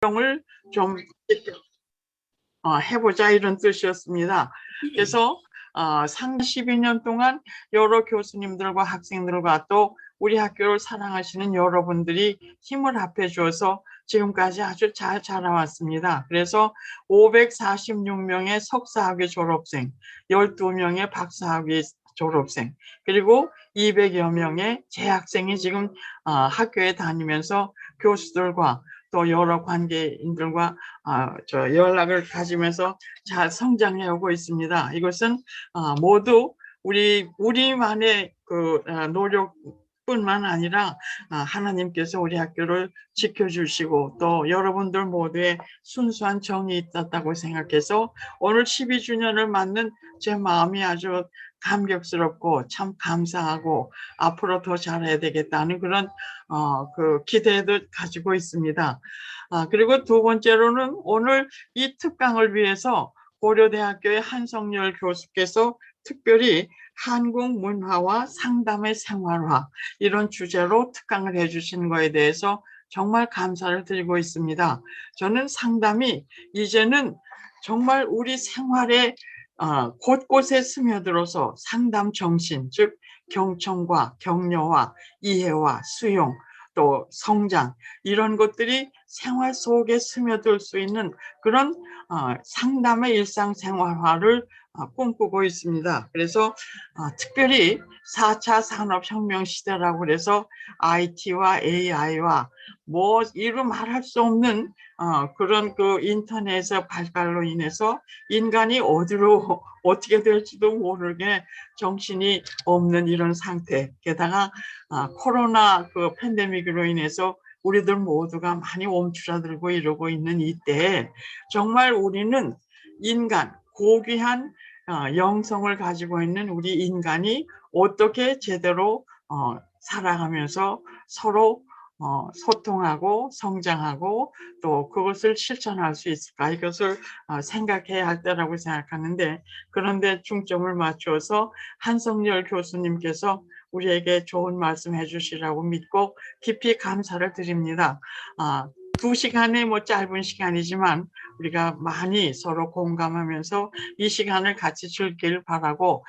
활동을 좀 해보자 이런 뜻이었습니다. 그래서 상당 12년 동안 여러 교수님들과 학생들과 또 우리 학교를 사랑하시는 여러분들이 힘을 합해 주어서 지금까지 아주 잘 자라왔습니다. 그래서 546명의 석사학위 졸업생, 12명의 박사학위 졸업생, 그리고 200여 명의 재학생이 지금 학교에 다니면서 교수들과 또 여러 관계인들과 연락을 가지면서 잘 성장해 오고 있습니다. 이것은 모두 우리만의 그 노력뿐만 아니라 하나님께서 우리 학교를 지켜주시고 또 여러분들 모두의 순수한 정이 있었다고 생각해서 오늘 12주년을 맞는 제 마음이 아주 감격스럽고 참 감사하고 앞으로 더 잘해야 되겠다는 그런 그 기대도 가지고 있습니다. 그리고 두 번째로는 오늘 이 특강을 위해서 고려대학교의 한성열 교수께서 특별히 한국 문화와 상담의 생활화 이런 주제로 특강을 해주신 거에 대해서 정말 감사를 드리고 있습니다. 저는 상담이 이제는 정말 우리 생활에 곳곳에 스며들어서 상담 정신, 즉 경청과 격려와 이해와 수용 또 성장 이런 것들이 생활 속에 스며들 수 있는 그런 상담의 일상생활화를 꿈꾸고 있습니다. 그래서 특별히 4차 산업혁명 시대라고 그래서 IT와 AI와 뭐 이루 말할 수 없는 그런 그 인터넷의 발달로 인해서 인간이 어디로 어떻게 될지도 모르게 정신이 없는 이런 상태, 게다가 코로나 그 팬데믹으로 인해서 우리들 모두가 많이 움츠러들고 이러고 있는 이때에 정말 우리는 인간, 고귀한 영성을 가지고 있는 우리 인간이 어떻게 제대로 살아가면서 서로 소통하고 성장하고 또 그것을 실천할 수 있을까 이것을 생각해야 할 때라고 생각하는데 그런데 중점을 맞추어서 한성열 교수님께서 우리에게 좋은 말씀 해주시라고 믿고 깊이 감사를 드립니다. 2시간의 뭐 짧은 시간이지만 우리가 많이 서로 공감하면서 이 시간을 같이 즐길 바라고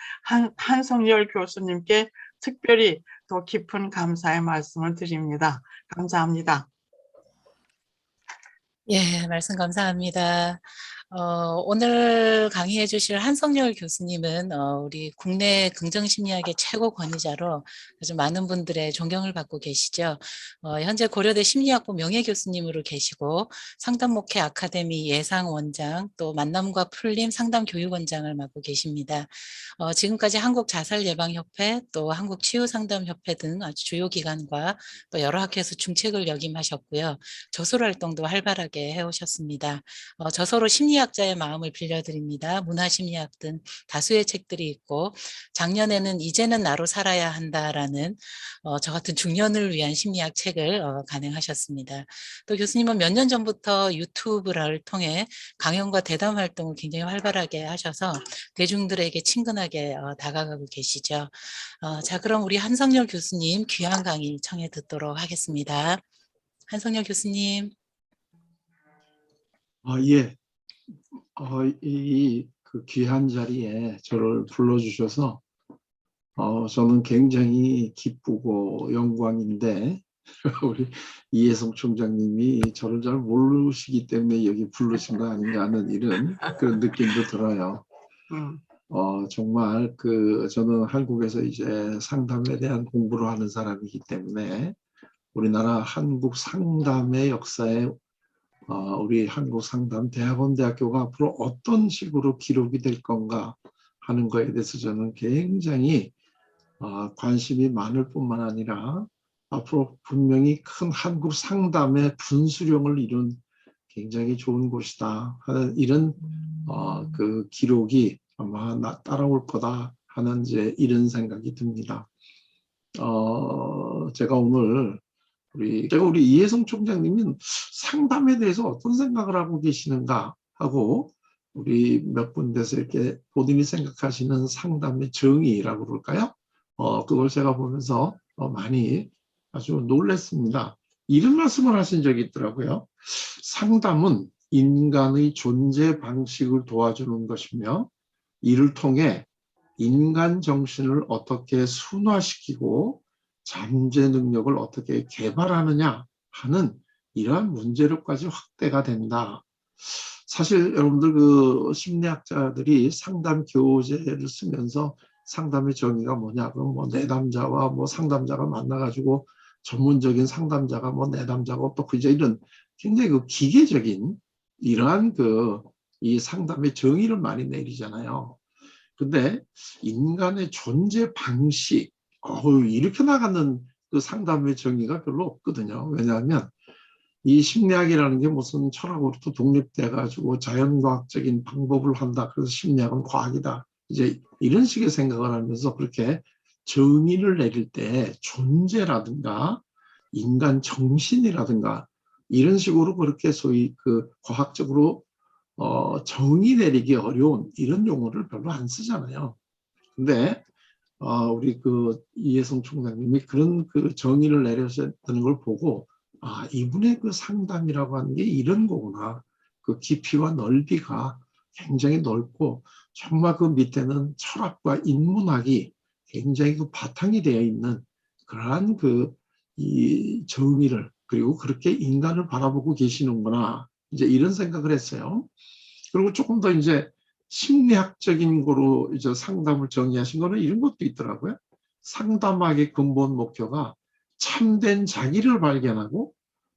한성열 교수님께 특별히 더 깊은 감사의 말씀을 드립니다. 감사합니다. 예, 말씀 감사합니다. 오늘 강의해 주실 한성열 교수님은 우리 국내 긍정심리학의 최고 권위자로 아주 많은 분들의 존경을 받고 계시죠. 현재 고려대 심리학부 명예교수님으로 계시고 상담목회 아카데미 예상원장 또 만남과 풀림 상담교육원장을 맡고 계십니다. 지금까지 한국자살예방협회 또 한국치유상담협회 등 아주 주요 기관과 또 여러 학회에서 중책을 역임하셨고요. 저술 활동도 활발하게 해오셨습니다. 저서로 심리학자의 마음을 빌려드립니다. 문화심리학 등 다수의 책들이 있고 작년에는 이제는 나로 살아야 한다라는 저 같은 중년을 위한 심리학 책을 간행하셨습니다. 또 교수님은 몇 년 전부터 유튜브를 통해 강연과 대담 활동을 굉장히 활발하게 하셔서 대중들에게 친근하게 다가가고 계시죠. 자, 그럼 우리 한성열 교수님 귀한 강의 청해 듣도록 하겠습니다. 한성열 교수님. 예. 그 귀한 자리에 저를 불러주셔서 저는 굉장히 기쁘고 영광인데 우리 이해성 총장님이 저를 잘 모르시기 때문에 여기 부르신 거 아닌가 하는 이런 그런 느낌도 들어요. 정말 저는 한국에서 이제 상담에 대한 공부를 하는 사람이기 때문에 우리나라 한국 상담의 역사에 우리 한국상담대학원대학교가 앞으로 어떤 식으로 기록이 될 건가 하는 거에 대해서 저는 굉장히 관심이 많을 뿐만 아니라 앞으로 분명히 큰 한국 상담의 분수령을 이룬 굉장히 좋은 곳이다 하는 이런 그 기록이 아마 따라올 거다 하는 이제 이런 생각이 듭니다. 제가 오늘 우리 이해성 총장님은 상담에 대해서 어떤 생각을 하고 계시는가 하고 우리 몇 군데서 이렇게 본인이 생각하시는 상담의 정의라고 그럴까요? 그걸 제가 보면서 많이 아주 놀랐습니다. 이런 말씀을 하신 적이 있더라고요. 상담은 인간의 존재 방식을 도와주는 것이며 이를 통해 인간 정신을 어떻게 순화시키고 잠재 능력을 어떻게 개발하느냐 하는 이러한 문제로까지 확대가 된다. 사실 여러분들 그 심리학자들이 상담 교재를 쓰면서 상담의 정의가 뭐냐 그럼 뭐 내담자와 뭐 상담자가 만나가지고 전문적인 상담자가 뭐 내담자고 또 그저 이런 굉장히 그 기계적인 이러한 그 이 상담의 정의를 많이 내리잖아요. 근데 인간의 존재 방식 이렇게 나가는 그 상담의 정의가 별로 없거든요. 왜냐하면 이 심리학이라는 게 무슨 철학으로부터 독립돼 가지고 자연과학적인 방법을 한다. 그래서 심리학은 과학이다. 이제 이런 식의 생각을 하면서 그렇게 정의를 내릴 때 존재라든가 인간 정신이라든가 이런 식으로 그렇게 소위 그 과학적으로 정의 내리기 어려운 이런 용어를 별로 안 쓰잖아요. 근데 우리 그 이해성 총장님이 그런 그 정의를 내려서는 걸 보고 이분의 그 상담이라고 하는 게 이런 거구나. 그 깊이와 넓이가 굉장히 넓고 정말 그 밑에는 철학과 인문학이 굉장히 그 바탕이 되어 있는 그러한 그 이 정의를 그리고 그렇게 인간을 바라보고 계시는구나. 이제 이런 생각을 했어요. 그리고 조금 더 이제 심리학적인 거로 이제 상담을 정의하신 거는 이런 것도 있더라고요. 상담학의 근본 목표가 참된 자기를 발견하고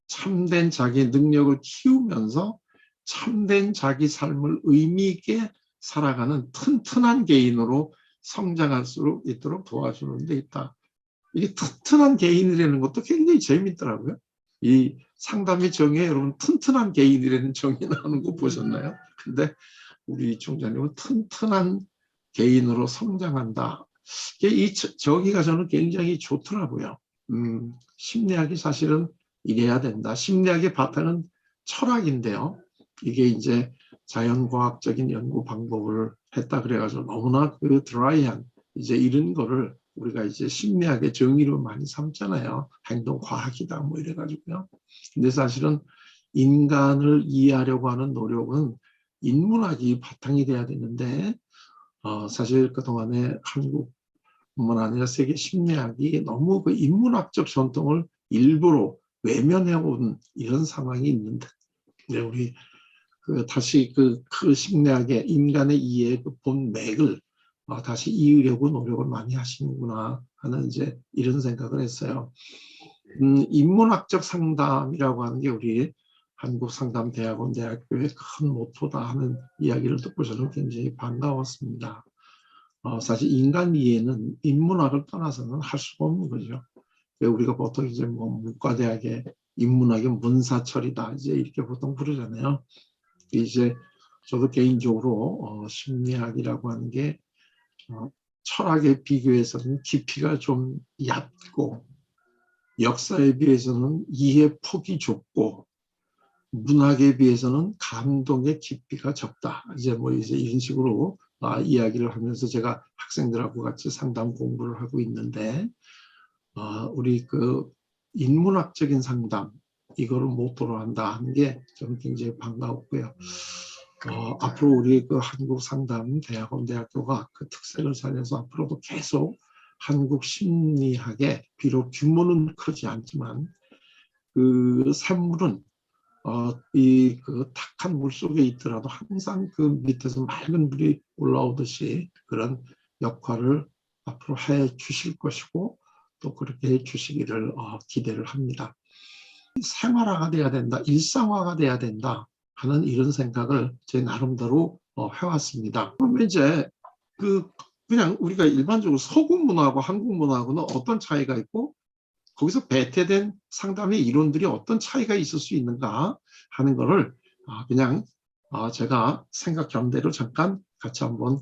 참된 자기 능력을 키우면서 참된 자기 삶을 의미 있게 살아가는 튼튼한 개인으로 성장할 수 있도록 도와주는 데 있다. 이게 튼튼한 개인이라는 것도 굉장히 재밌더라고요. 이 상담의 정의에 여러분 튼튼한 개인이라는 정의 나오는 거 보셨나요? 근데 우리 총장님은 튼튼한 개인으로 성장한다. 이 정의가 저는 굉장히 좋더라고요. 심리학이 사실은 이래야 된다. 심리학의 바탕은 철학인데요. 이게 이제 자연과학적인 연구 방법을 했다 그래가지고 너무나 그 드라이한 이제 이런 거를 우리가 이제 심리학의 정의로 많이 삼잖아요. 행동과학이다 뭐 이래가지고요. 근데 사실은 인간을 이해하려고 하는 노력은 인문학이 바탕이 돼야 되는데 사실 그동안에 한국뿐만 아니라 세계 심리학이 너무 그 인문학적 전통을 일부러 외면해온 이런 상황이 있는데 우리 그 다시 그 심리학의 인간의 이해의 그 본맥을 다시 이으려고 노력을 많이 하시는구나 하는 이제 이런 생각을 했어요. 인문학적 상담이라고 하는 게 우리 한국상담대학원 대학교의 큰 모토다 하는 이야기를 듣고 저는 굉장히 반가웠습니다. 사실 인간 이해는 인문학을 떠나서는 할 수가 없는 거죠. 우리가 보통 이제 뭐 문과대학의 인문학의 문사철이다 이제 이렇게 보통 부르잖아요. 이제 저도 개인적으로 심리학이라고 하는 게 철학에 비교해서는 깊이가 좀 얕고 역사에 비해서는 이해 폭이 좁고 문학에 비해서는 감동의 깊이가 적다. 이제 뭐 이제 이런 식으로 이야기를 하면서 제가 학생들하고 같이 상담 공부를 하고 있는데 우리 그 인문학적인 상담 이거를 모토로 한다 하는 게 저는 굉장히 반가웠고요. 앞으로 우리 그 한국상담대학원 대학교가 그 특색을 살려서 앞으로도 계속 한국 심리학의 비록 규모는 크지 않지만 그 산물은 이 그 탁한 물 속에 있더라도 항상 그 밑에서 맑은 물이 올라오듯이 그런 역할을 앞으로 해 주실 것이고 또 그렇게 해 주시기를 기대를 합니다. 생활화가 돼야 된다, 일상화가 돼야 된다 하는 이런 생각을 제 나름대로 해왔습니다. 그러면 이제 그냥 우리가 일반적으로 서구 문화하고 한국 문화하고는 어떤 차이가 있고 거기서 배태된 상담의 이론들이 어떤 차이가 있을 수 있는가 하는 거를 그냥 제가 생각 견대로 잠깐 같이 한번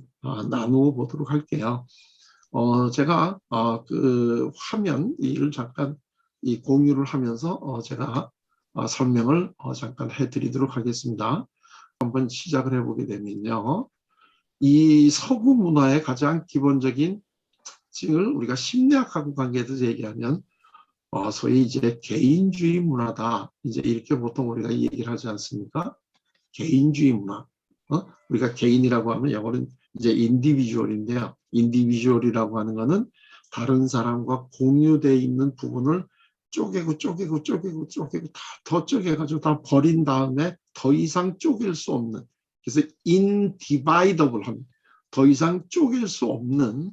나누어 보도록 할게요. 제가 그 화면 이를 잠깐 이 공유를 하면서 제가 설명을 잠깐 해드리도록 하겠습니다. 한번 시작을 해보게 되면요. 이 서구 문화의 가장 기본적인 특징을 우리가 심리학하고 관계해서 얘기하면 소위 이제 개인주의 문화다. 이제 이렇게 보통 우리가 얘기를 하지 않습니까? 개인주의 문화. 우리가 개인이라고 하면 영어는 이제 인디비주얼인데요. 인디비주얼이라고 하는 거는 다른 사람과 공유되어 있는 부분을 쪼개고 다 더 쪼개가지고 다 버린 다음에 더 이상 쪼갤 수 없는, 그래서 인디바이더블 합니다. 더 이상 쪼갤 수 없는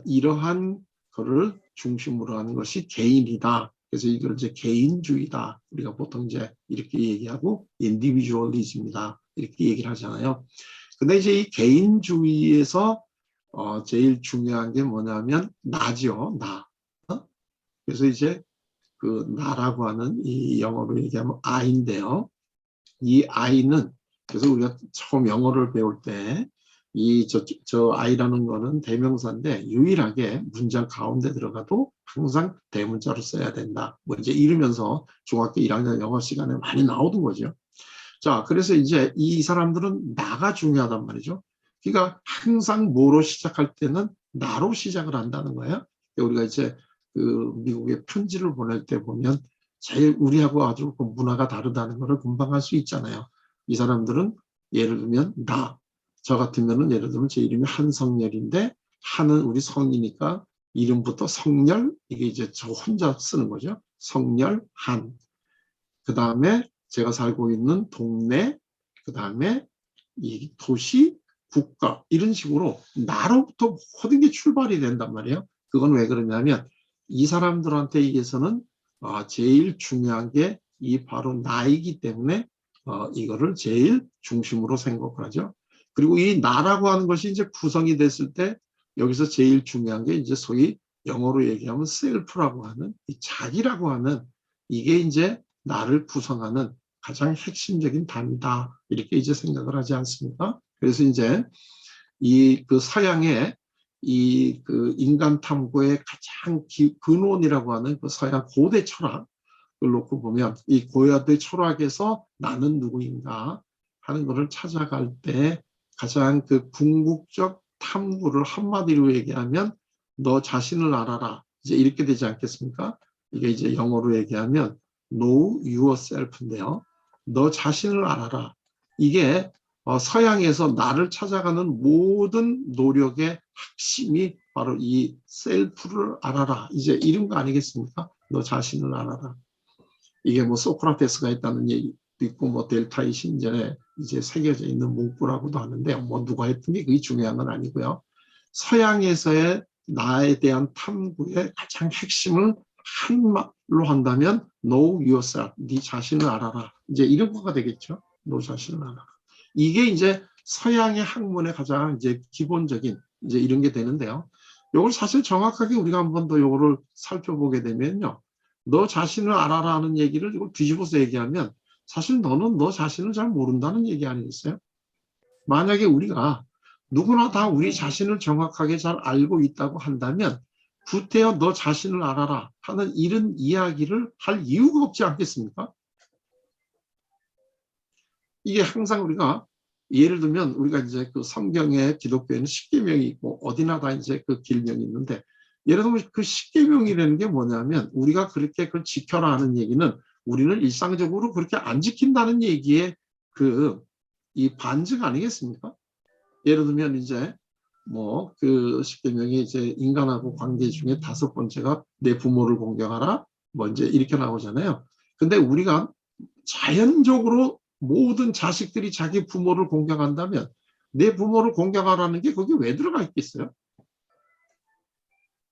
이러한 거를 중심으로 하는 것이 개인이다. 그래서 이걸 이제 개인주의다. 우리가 보통 이제 이렇게 얘기하고 인디비주얼리즘이다. 이렇게 얘기를 하잖아요. 근데 이제 이 개인주의에서 제일 중요한 게 뭐냐면 나죠. 나. 그래서 이제 그 나라고 하는 이 영어로 얘기하면 I인데요. 이 I는 그래서 우리가 처음 영어를 배울 때 이 저 I라는 거는 대명사인데 유일하게 문장 가운데 들어가도 항상 대문자로 써야 된다. 뭐 이제 이러면서 중학교 1학년 영어 시간에 많이 나오던 거죠. 자, 그래서 이제 이 사람들은 나가 중요하단 말이죠. 그러니까 항상 뭐로 시작할 때는 나로 시작을 한다는 거예요. 우리가 이제 그 미국에 편지를 보낼 때 보면 제일 우리하고 아주 그 문화가 다르다는 것을 금방 알 수 있잖아요. 이 사람들은 예를 들면 저 같으면은 예를 들면 제 이름이 한성열인데 한은 우리 성이니까 이름부터 성열, 이게 이제 저 혼자 쓰는 거죠. 성열, 한. 그 다음에 제가 살고 있는 동네, 그 다음에 이 도시, 국가, 이런 식으로 나로부터 모든 게 출발이 된단 말이에요. 그건 왜 그러냐면 이 사람들한테 의해서는 제일 중요한 게 이 바로 나이기 때문에 이거를 제일 중심으로 생각을 하죠. 그리고 이 나라고 하는 것이 이제 구성이 됐을 때 여기서 제일 중요한 게 이제 소위 영어로 얘기하면 셀프라고 하는 이 자기라고 하는 이게 이제 나를 구성하는 가장 핵심적인 단위다. 이렇게 이제 생각을 하지 않습니까? 그래서 이제 이 그 서양의 이 그 인간 탐구의 가장 근원이라고 하는 그 서양 고대 철학을 놓고 보면 이 고대 철학에서 나는 누구인가 하는 것을 찾아갈 때 가장 그 궁극적 탐구를 한마디로 얘기하면 너 자신을 알아라. 이제 이렇게 되지 않겠습니까? 이게 이제 영어로 얘기하면 know yourself인데요. 너 자신을 알아라. 이게 서양에서 나를 찾아가는 모든 노력의 핵심이 바로 이 셀프를 알아라. 이제 이런 거 아니겠습니까? 너 자신을 알아라. 이게 뭐 소크라테스가 했다는 얘기도 있고 뭐 델타의 신전에 이제 새겨져 있는 문구라고도 하는데 뭐 누가 했던 게 그게 중요한 건 아니고요. 서양에서의 나에 대한 탐구의 가장 핵심을 한말로 한다면 know yourself, 네 자신을 알아라. 이제 이런 거가 되겠죠. 너 자신을 알아라. 이게 이제 서양의 학문의 가장 이제 기본적인 이제 이런 게 되는데요. 이걸 사실 정확하게 우리가 한 번 더 이거를 살펴보게 되면요. 너 자신을 알아라 하는 얘기를 이걸 뒤집어서 얘기하면 사실 너는 너 자신을 잘 모른다는 얘기 아니겠어요? 만약에 우리가 누구나 다 우리 자신을 정확하게 잘 알고 있다고 한다면 구태여 너 자신을 알아라 하는 이런 이야기를 할 이유가 없지 않겠습니까? 이게 항상 우리가 예를 들면 우리가 이제 그 성경에 기독교에는 십계명이 있고 어디나 다 이제 그 길명이 있는데 예를 들면 그 십계명이라는 게 뭐냐면 우리가 그렇게 그걸 지켜라 하는 얘기는 우리는 일상적으로 그렇게 안 지킨다는 얘기의 그 이 반증 아니겠습니까? 예를 들면 이제 뭐 그 십계명이 이제 인간하고 관계 중에 5번째가 내 부모를 공경하라 뭐 이제 이렇게 나오잖아요. 근데 우리가 자연적으로 모든 자식들이 자기 부모를 공경한다면 내 부모를 공경하라는 게 거기 왜 들어가 있겠어요?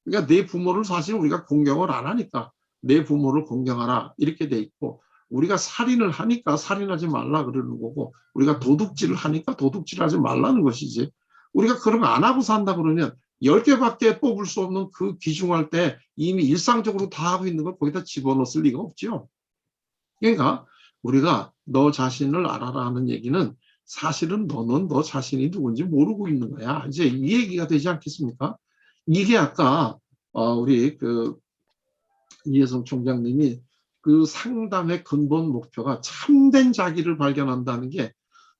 그러니까 내 부모를 사실 우리가 공경을 안 하니까 내 부모를 공경하라 이렇게 돼 있고 우리가 살인을 하니까 살인하지 말라 그러는 거고 우리가 도둑질을 하니까 도둑질하지 말라는 것이지 우리가 그런 거 안 하고 산다 그러면 10개밖에 뽑을 수 없는 그 귀중할 때 이미 일상적으로 다 하고 있는 걸 거기다 집어넣을 리가 없죠. 그러니까 우리가 너 자신을 알아라 하는 얘기는 사실은 너는 너 자신이 누군지 모르고 있는 거야. 이제 이 얘기가 되지 않겠습니까? 이게 아까 우리 그 이혜성 총장님이 그 상담의 근본 목표가 참된 자기를 발견한다는 게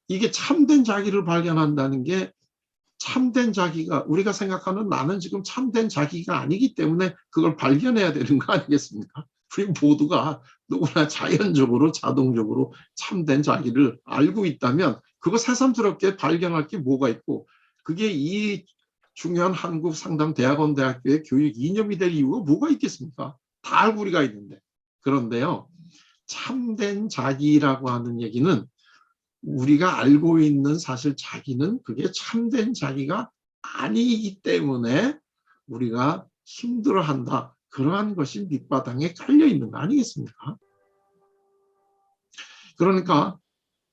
이게 참된 자기를 발견한다는 게 참된 자기가, 우리가 생각하는 나는 지금 참된 자기가 아니기 때문에 그걸 발견해야 되는 거 아니겠습니까? 우리 모두가 누구나 자연적으로 자동적으로 참된 자기를 알고 있다면 그거 새삼스럽게 발견할 게 뭐가 있고, 그게 이 중요한 한국 상담 대학원 대학교의 교육 이념이 될 이유가 뭐가 있겠습니까? 다 알고 우리가 있는데. 그런데요, 참된 자기라고 하는 얘기는 우리가 알고 있는 사실 자기는 그게 참된 자기가 아니기 때문에 우리가 힘들어한다. 그러한 것이 밑바탕에 깔려 있는 거 아니겠습니까? 그러니까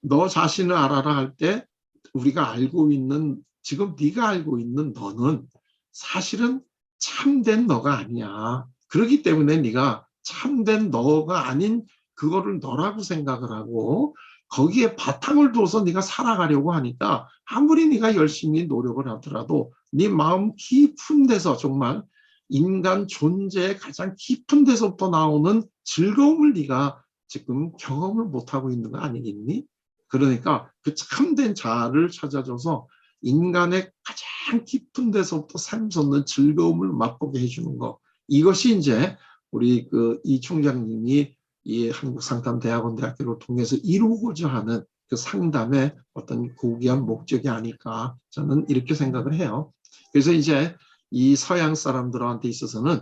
너 자신을 알아라 할 때 우리가 알고 있는, 지금 네가 알고 있는 너는 사실은 참된 너가 아니야. 그렇기 때문에 네가 참된 너가 아닌 그거를 너라고 생각을 하고 거기에 바탕을 둬서 네가 살아가려고 하니까 아무리 네가 열심히 노력을 하더라도 네 마음 깊은 데서, 정말 인간 존재의 가장 깊은 데서부터 나오는 즐거움을 네가 지금 경험을 못하고 있는 거 아니겠니? 그러니까 그 참된 자아를 찾아줘서 인간의 가장 깊은 데서부터 샘솟는 즐거움을 맛보게 해주는 거. 이것이 이제 우리 이 총장님이 이 한국상담대학원대학교를 통해서 이루고자 하는 그 상담의 어떤 고귀한 목적이 아닐까, 저는 이렇게 생각을 해요. 그래서 이제 이 서양 사람들한테 있어서는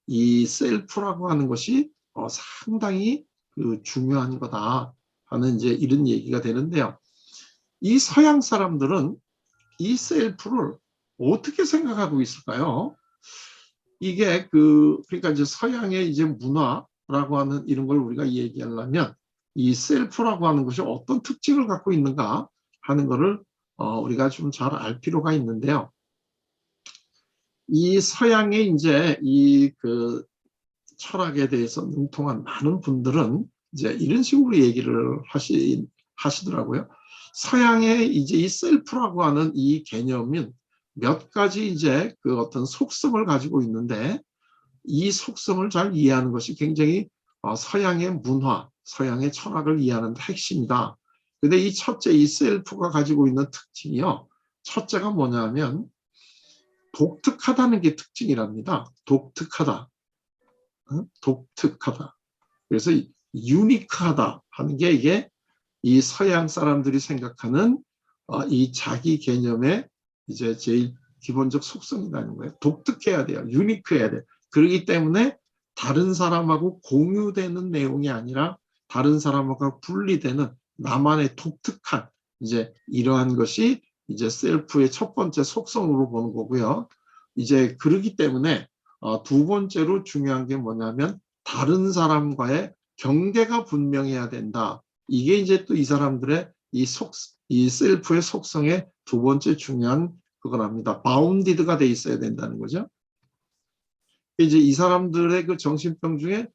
이 셀프라고 하는 것이 상당히 중요한 거다 하는 이제 이런 얘기가 되는데요. 이 서양 사람들은 이 셀프를 어떻게 생각하고 있을까요? 이게 그러니까 이제 서양의 이제 문화라고 하는 이런 걸 우리가 얘기하려면 이 셀프라고 하는 것이 어떤 특징을 갖고 있는가 하는 거를 우리가 좀 잘 알 필요가 있는데요. 이 서양의 이제 이 철학에 대해서 능통한 많은 분들은 이제 이런 식으로 얘기를 하시더라고요. 서양의 이제 이 셀프라고 하는 이 개념은 몇 가지 이제 어떤 속성을 가지고 있는데, 이 속성을 잘 이해하는 것이 굉장히 서양의 문화, 서양의 철학을 이해하는 데 핵심이다. 근데 이 첫째, 이 셀프가 가지고 있는 특징이요. 첫째가 뭐냐면 독특하다는 게 특징이랍니다. 독특하다. 독특하다. 그래서 유니크하다 하는 게 이게 이 서양 사람들이 생각하는 이 자기 개념의 이제 제일 기본적 속성이라는 거예요. 독특해야 돼요. 유니크해야 돼요. 그렇기 때문에 다른 사람하고 공유되는 내용이 아니라 다른 사람하고 분리되는 나만의 독특한 이제 이러한 것이 이제 셀프의 첫 번째 속성으로 보는 거고요. 이제 그러기 때문에 두 번째로 중요한 게 뭐냐면 다른 사람과의 경계가 분명해야 된다. 이게 이제 또 이 사람들의 이 셀프의 속성의 두 번째 중요한 그거랍니다. 바운디드가 돼 있어야 된다는 거죠. 이제 이 사람들의 그 정신병 중에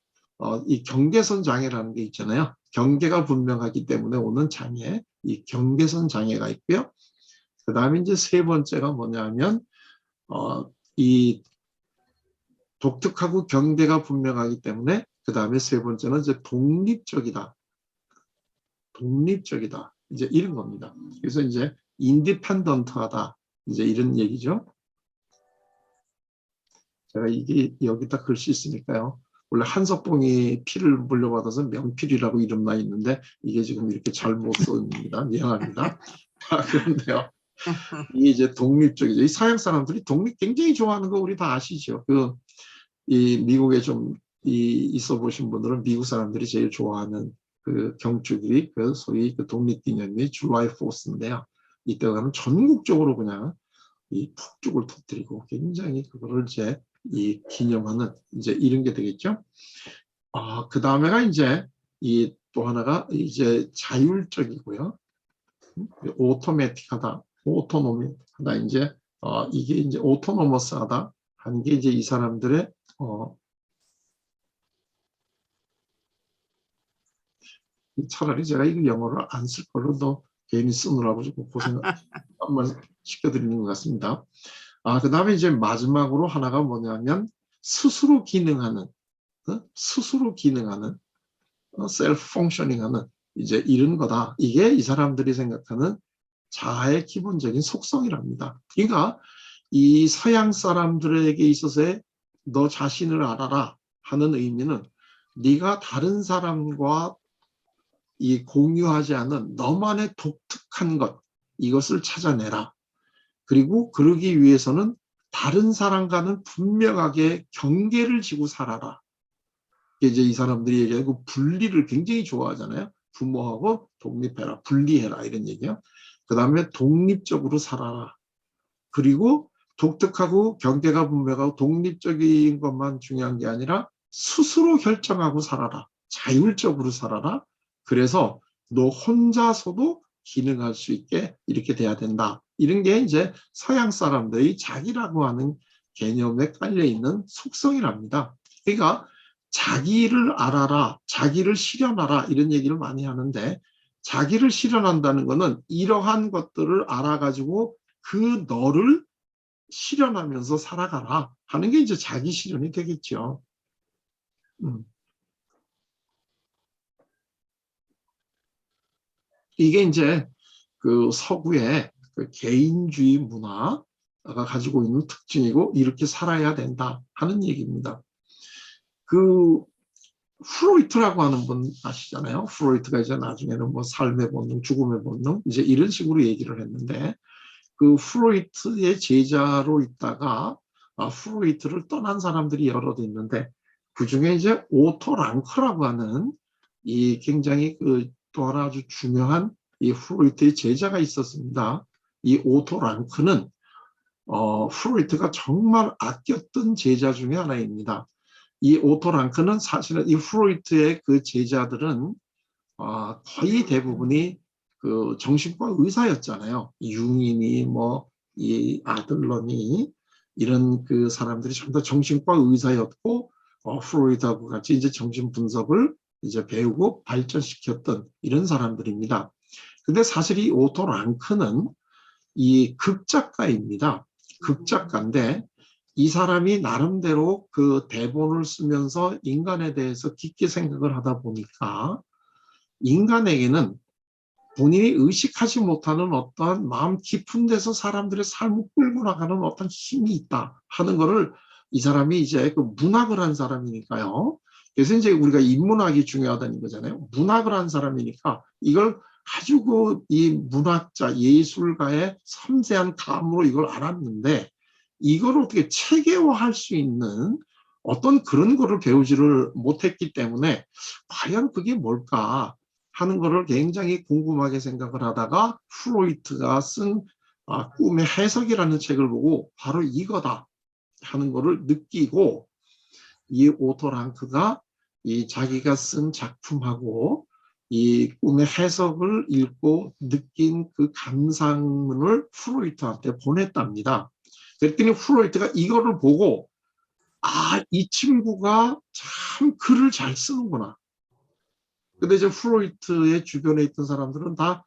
이 경계선 장애라는 게 있잖아요. 경계가 분명하기 때문에 오는 장애, 이 경계선 장애가 있고요. 그 다음에 이제 세 번째가 뭐냐면 이 독특하고 경계가 분명하기 때문에 그 다음에 세 번째는 이제 독립적이다. 독립적이다. 이제 이런 겁니다. 그래서 이제 인디펜던트하다. 이제 이런 얘기죠. 제가 이게 여기다 글씨 있으니까요. 원래 한석봉이 피를 물려받아서 명필이라고 이름 나 있는데 이게 지금 이렇게 잘못 씁니다. 미안합니다. 그런데요. 이게 이제 독립적이죠. 이 서양 사람들이 독립 굉장히 좋아하는 거 우리 다 아시죠. 이 미국에 좀 있어 보신 분들은 미국 사람들이 제일 좋아하는 경축이 소위 독립기념일 줄라이 4스인데요. 이때가는 전국적으로 그냥 이 폭죽을 터뜨리고 굉장히 그거를 이제 기념하는 이제 이런 게 되겠죠. 그 다음에가 이제 또 하나가 이제 자율적이고요. 오토매틱하다, 오토노미하다. 이제 이게 이제 오토노머스하다 하는 게 이제 이 사람들의 차라리 제가 이거 영어를 안 쓸 걸로 더 괜히 쓰느라고 조금 고생 한번 시켜드리는 것 같습니다. 그 다음에 이제 마지막으로 하나가 뭐냐면 스스로 기능하는, 셀프 펑셔닝하는 이제 이런 거다. 이게 이 사람들이 생각하는 자아의 기본적인 속성이랍니다. 그러니까 이 서양 사람들에게 있어서의 너 자신을 알아라 하는 의미는 네가 다른 사람과 이 공유하지 않은 너만의 독특한 것, 이것을 찾아내라. 그리고 그러기 위해서는 다른 사람과는 분명하게 경계를 지고 살아라. 이제 이 사람들이 얘기하는 그 분리를 굉장히 좋아하잖아요. 부모하고 독립해라, 분리해라 이런 얘기요. 그 다음에 독립적으로 살아라. 그리고 독특하고 경계가 분명하고 독립적인 것만 중요한 게 아니라 스스로 결정하고 살아라. 자율적으로 살아라. 그래서 너 혼자서도 기능할 수 있게 이렇게 돼야 된다. 이런 게 이제 서양 사람들이 자기라고 하는 개념에 깔려 있는 속성이랍니다. 그러니까 자기를 알아라, 자기를 실현하라 이런 얘기를 많이 하는데 자기를 실현한다는 것은 이러한 것들을 알아가지고 그 너를 실현하면서 살아가라 하는 게 이제 자기 실현이 되겠죠. 이게 이제 그 서구의 그 개인주의 문화가 가지고 있는 특징이고 이렇게 살아야 된다 하는 얘기입니다. 그 프로이트라고 하는 분 아시잖아요. 프로이트가 이제 나중에는 뭐 삶의 본능, 죽음의 본능 이제 이런 식으로 얘기를 했는데 그 프로이트의 제자로 있다가 프로이트를 떠난 사람들이 여럿 있는데 그 중에 이제 오토 랑크라고 하는 이 굉장히 그 또 하나 아주 중요한 이 프로이트의 제자가 있었습니다. 이 오토 랑크는 프로이트가 정말 아꼈던 제자 중에 하나입니다. 이 오토 랑크는 사실은 이 프로이트의 그 제자들은 거의 대부분이 그 정신과 의사였잖아요. 융이니 뭐 이 아들러니 이런 그 사람들이 전부 다 정신과 의사였고 프로이트하고 같이 이제 정신 분석을 이제 배우고 발전시켰던 이런 사람들입니다. 근데 사실 이 오토 랑크는 이 극작가입니다. 극작가인데 이 사람이 나름대로 그 대본을 쓰면서 인간에 대해서 깊게 생각을 하다 보니까 인간에게는 본인이 의식하지 못하는 어떠한 마음 깊은 데서 사람들의 삶을 끌고 나가는 어떤 힘이 있다 하는 것을 이 사람이 이제 그 문학을 한 사람이니까요. 그래서 이제 우리가 인문학이 중요하다는 거잖아요. 문학을 한 사람이니까 이걸 아주 그 이 문학자, 예술가의 섬세한 감으로 이걸 알았는데 이걸 어떻게 체계화할 수 있는 어떤 그런 거를 배우지를 못했기 때문에 과연 그게 뭘까 하는 거를 굉장히 궁금하게 생각을 하다가 프로이트가 쓴 꿈의 해석이라는 책을 보고 바로 이거다 하는 거를 느끼고 이 오토 랑크가 이 자기가 쓴 작품하고 이 꿈의 해석을 읽고 느낀 그 감상문을 프로이트한테 보냈답니다. 그랬더니 프로이트가 이거를 보고 이 친구가 참 글을 잘 쓰는구나. 근데 이제 프로이트의 주변에 있던 사람들은 다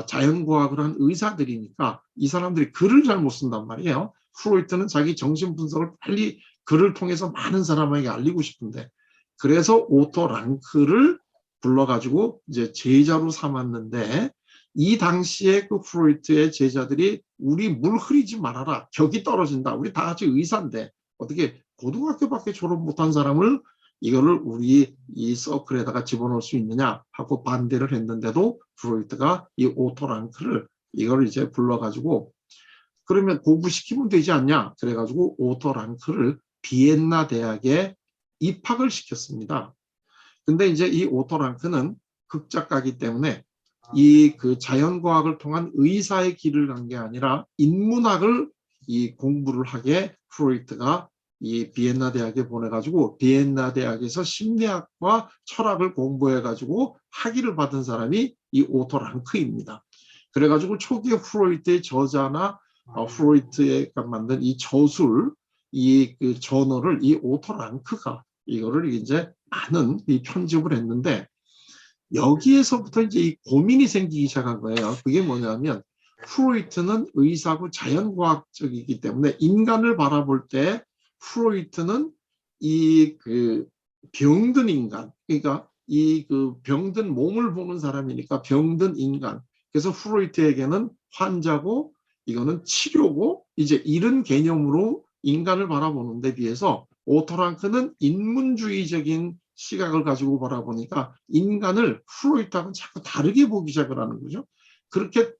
자연과학을 한 의사들이니까 이 사람들이 글을 잘 못 쓴단 말이에요. 프로이트는 자기 정신 분석을 빨리 글을 통해서 많은 사람에게 알리고 싶은데 그래서 오토 랑크를 불러가지고 이제 제자로 삼았는데 이 당시에 그 프로이트의 제자들이 우리 물 흐리지 말아라. 격이 떨어진다. 우리 다 같이 의사인데 어떻게 고등학교밖에 졸업 못한 사람을 이거를 우리 이 서클에다가 집어넣을 수 있느냐 하고 반대를 했는데도 프로이트가 이 오토 랑크를 이걸 이제 불러가지고 그러면 공부시키면 되지 않냐 그래가지고 오토 랑크를 비엔나 대학에 입학을 시켰습니다. 근데 이제 이 오토 랑크는 극작가이기 때문에 이 그 자연과학을 통한 의사의 길을 간 게 아니라 인문학을 이 공부를 하게 프로이트가 이 비엔나 대학에 보내가지고 비엔나 대학에서 심리학과 철학을 공부해가지고 학위를 받은 사람이 이 오토 랑크입니다. 그래가지고 초기에 프로이트의 저자나 프로이트가 만든 이 저술 이 그 저널을 이 오토 랑크가 이거를 이제 많은 이 편집을 했는데 여기에서부터 이제 이 고민이 생기기 시작한 거예요. 그게 뭐냐면 프로이트는 의사고 자연과학적이기 때문에 인간을 바라볼 때 프로이트는 이 그 병든 인간, 그러니까 이 그 병든 몸을 보는 사람이니까 병든 인간. 그래서 프로이트에게는 환자고 이거는 치료고 이제 이런 개념으로 인간을 바라보는 데 비해서 오토랑크는 인문주의적인 시각을 가지고 바라보니까 인간을 프로이트하고는 자꾸 다르게 보기 시작을 하는 거죠. 그렇게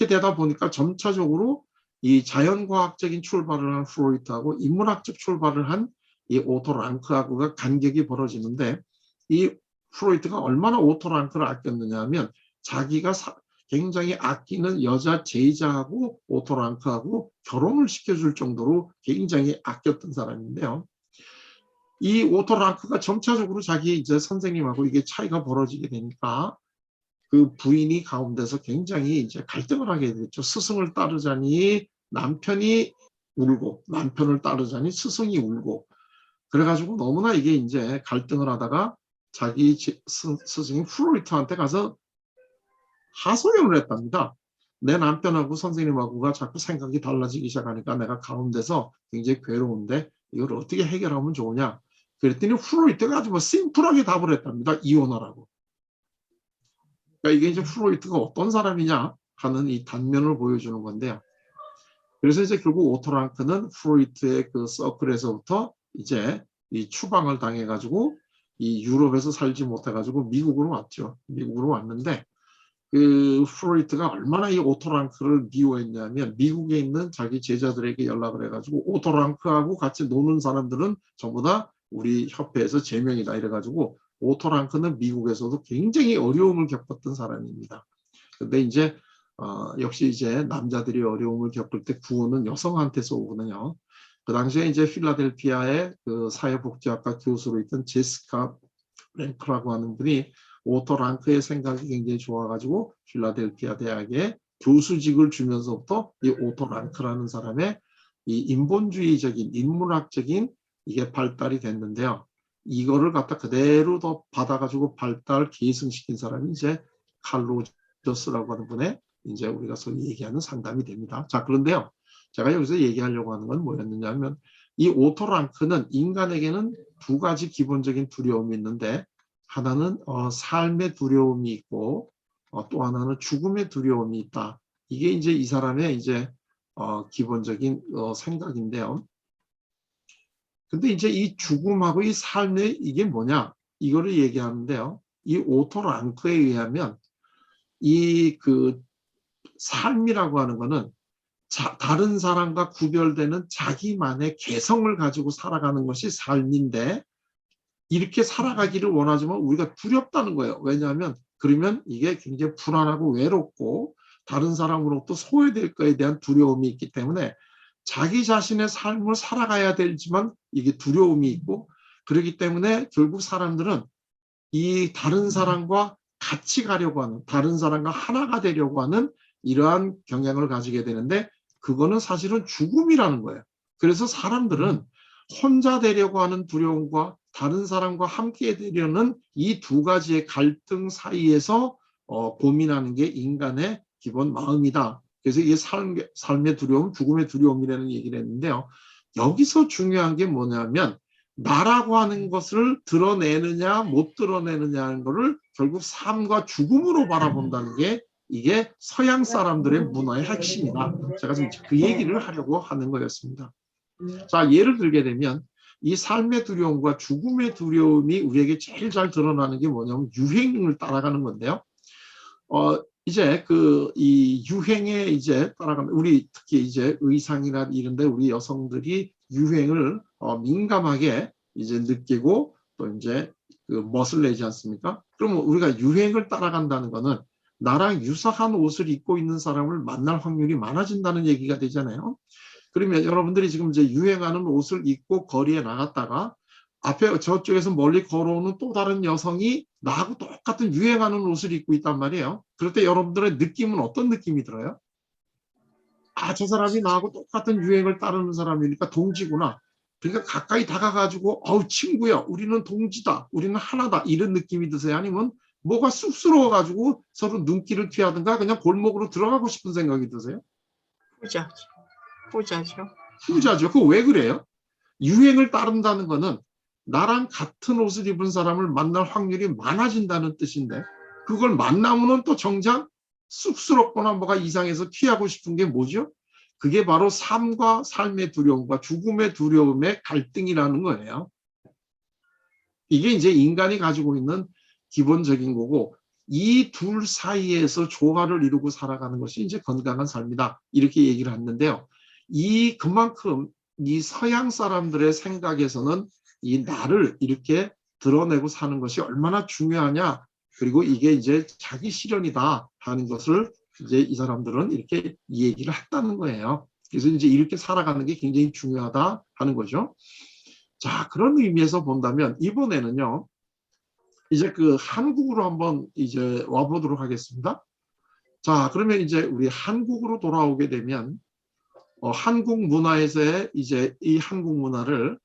되다 보니까 점차적으로 이 자연과학적인 출발을 한 프로이트하고 인문학적 출발을 한 이 오토랑크하고가 간격이 벌어지는데 이 프로이트가 얼마나 오토랑크를 아꼈느냐 하면 자기가 굉장히 아끼는 여자 제자하고 오토랑크하고 결혼을 시켜줄 정도로 굉장히 아꼈던 사람인데요. 이 오토랑크가 점차적으로 자기 이제 선생님하고 이게 차이가 벌어지게 되니까 그 부인이 가운데서 굉장히 이제 갈등을 하게 됐죠. 스승을 따르자니 남편이 울고 남편을 따르자니 스승이 울고 그래가지고 너무나 이게 이제 갈등을 하다가 자기 스승인 프로이트한테 가서 하소연을 했답니다. 내 남편하고 선생님하고가 자꾸 생각이 달라지기 시작하니까 내가 가운데서 굉장히 괴로운데 이걸 어떻게 해결하면 좋으냐. 그랬더니 프로이트가 아주 뭐 심플하게 답을 했답니다. 이혼하라고. 그러니까 이게 이제 프로이트가 어떤 사람이냐 하는 이 단면을 보여주는 건데요. 그래서 이제 결국 오토랑크는 프로이트의 그 서클에서부터 이제 이 추방을 당해가지고 이 유럽에서 살지 못해가지고 미국으로 왔죠. 미국으로 왔는데 그 프로이트가 얼마나 이 오토랑크를 미워했냐면 미국에 있는 자기 제자들에게 연락을 해가지고 오토랑크하고 같이 노는 사람들은 전부 다 우리 협회에서 제명이다 이래가지고 오토랑크는 미국에서도 굉장히 어려움을 겪었던 사람입니다. 근데 이제 역시 이제 남자들이 어려움을 겪을 때 구원은 여성한테서 오거든요. 그 당시에 이제 필라델피아의 그 사회복지학과 교수로 있던 제시카 랭크라고 하는 분이 오토랑크의 생각이 굉장히 좋아가지고 필라델피아 대학에 교수직을 주면서부터 이 오토랑크라는 사람의 이 인본주의적인 인문학적인 이게 발달이 됐는데요. 이거를 갖다 그대로 더 받아가지고 발달 계승시킨 사람이 이제 칼 로저스라고 하는 분의 이제 우리가 소위 얘기하는 상담이 됩니다. 자, 그런데요. 제가 여기서 얘기하려고 하는 건 뭐였느냐 하면 이 오토랑크는 인간에게는 두 가지 기본적인 두려움이 있는데 하나는 삶의 두려움이 있고 또 하나는 죽음의 두려움이 있다. 이게 이제 이 사람의 이제 기본적인 생각인데요. 근데 이제 이 죽음하고 이 삶의 이게 뭐냐? 이거를 얘기하는데요. 이 오토랑크에 의하면 이 그 삶이라고 하는 거는 다른 사람과 구별되는 자기만의 개성을 가지고 살아가는 것이 삶인데 이렇게 살아가기를 원하지만 우리가 두렵다는 거예요. 왜냐하면 그러면 이게 굉장히 불안하고 외롭고 다른 사람으로부터 소외될 거에 대한 두려움이 있기 때문에 자기 자신의 삶을 살아가야 되지만 이게 두려움이 있고 그렇기 때문에 결국 사람들은 이 다른 사람과 같이 가려고 하는 다른 사람과 하나가 되려고 하는 이러한 경향을 가지게 되는데 그거는 사실은 죽음이라는 거예요. 그래서 사람들은 혼자 되려고 하는 두려움과 다른 사람과 함께 되려는 이 두 가지의 갈등 사이에서 고민하는 게 인간의 기본 마음이다. 그래서 이게 삶의 두려움, 죽음의 두려움이라는 얘기를 했는데요. 여기서 중요한 게 뭐냐면 나라고 하는 것을 드러내느냐 못 드러내느냐 하는 거를 결국 삶과 죽음으로 바라본다는 게 이게 서양 사람들의 문화의 핵심이다. 제가 지금 그 얘기를 하려고 하는 거였습니다. 자, 예를 들게 되면 이 삶의 두려움과 죽음의 두려움이 우리에게 제일 잘 드러나는 게 뭐냐면 유행을 따라가는 건데요. 이제 이 유행에 이제 따라가는 우리 특히 이제 의상이나 이런데 우리 여성들이 유행을 민감하게 이제 느끼고 또 이제 그 멋을 내지 않습니까? 그러면 우리가 유행을 따라간다는 거는 나랑 유사한 옷을 입고 있는 사람을 만날 확률이 많아진다는 얘기가 되잖아요. 그러면 여러분들이 지금 이제 유행하는 옷을 입고 거리에 나갔다가 앞에 저쪽에서 멀리 걸어오는 또 다른 여성이 나하고 똑같은 유행하는 옷을 입고 있단 말이에요. 그럴 때 여러분들의 느낌은 어떤 느낌이 들어요? 아, 저 사람이 나하고 똑같은 유행을 따르는 사람이니까 동지구나. 그러니까 가까이 다가가지고 어우 친구야 우리는 동지다 우리는 하나다 이런 느낌이 드세요? 아니면 뭐가 쑥스러워가지고 서로 눈길을 피하든가 그냥 골목으로 들어가고 싶은 생각이 드세요? 후자죠. 후자죠. 그거 왜 그래요? 유행을 따른다는 거는 나랑 같은 옷을 입은 사람을 만날 확률이 많아진다는 뜻인데 그걸 만나면은 또 정작 쑥스럽거나 뭐가 이상해서 피하고 싶은 게 뭐죠? 그게 바로 삶과 삶의 두려움과 죽음의 두려움의 갈등이라는 거예요. 이게 이제 인간이 가지고 있는 기본적인 거고, 이 둘 사이에서 조화를 이루고 살아가는 것이 이제 건강한 삶이다. 이렇게 얘기를 했는데요. 그만큼 이 서양 사람들의 생각에서는 이 나를 이렇게 드러내고 사는 것이 얼마나 중요하냐. 그리고 이게 이제 자기 실현이다 하는 것을 이제 이 사람들은 이렇게 얘기를 했다는 거예요. 그래서 이제 이렇게 살아가는 게 굉장히 중요하다 하는 거죠. 자, 그런 의미에서 본다면 이번에는요, 이제 그 한국으로 한번 이제 와보도록 하겠습니다. 자, 그러면 이제 우리 한국으로 돌아오게 되면 한국 문화에서의 이제 이 한국 문화를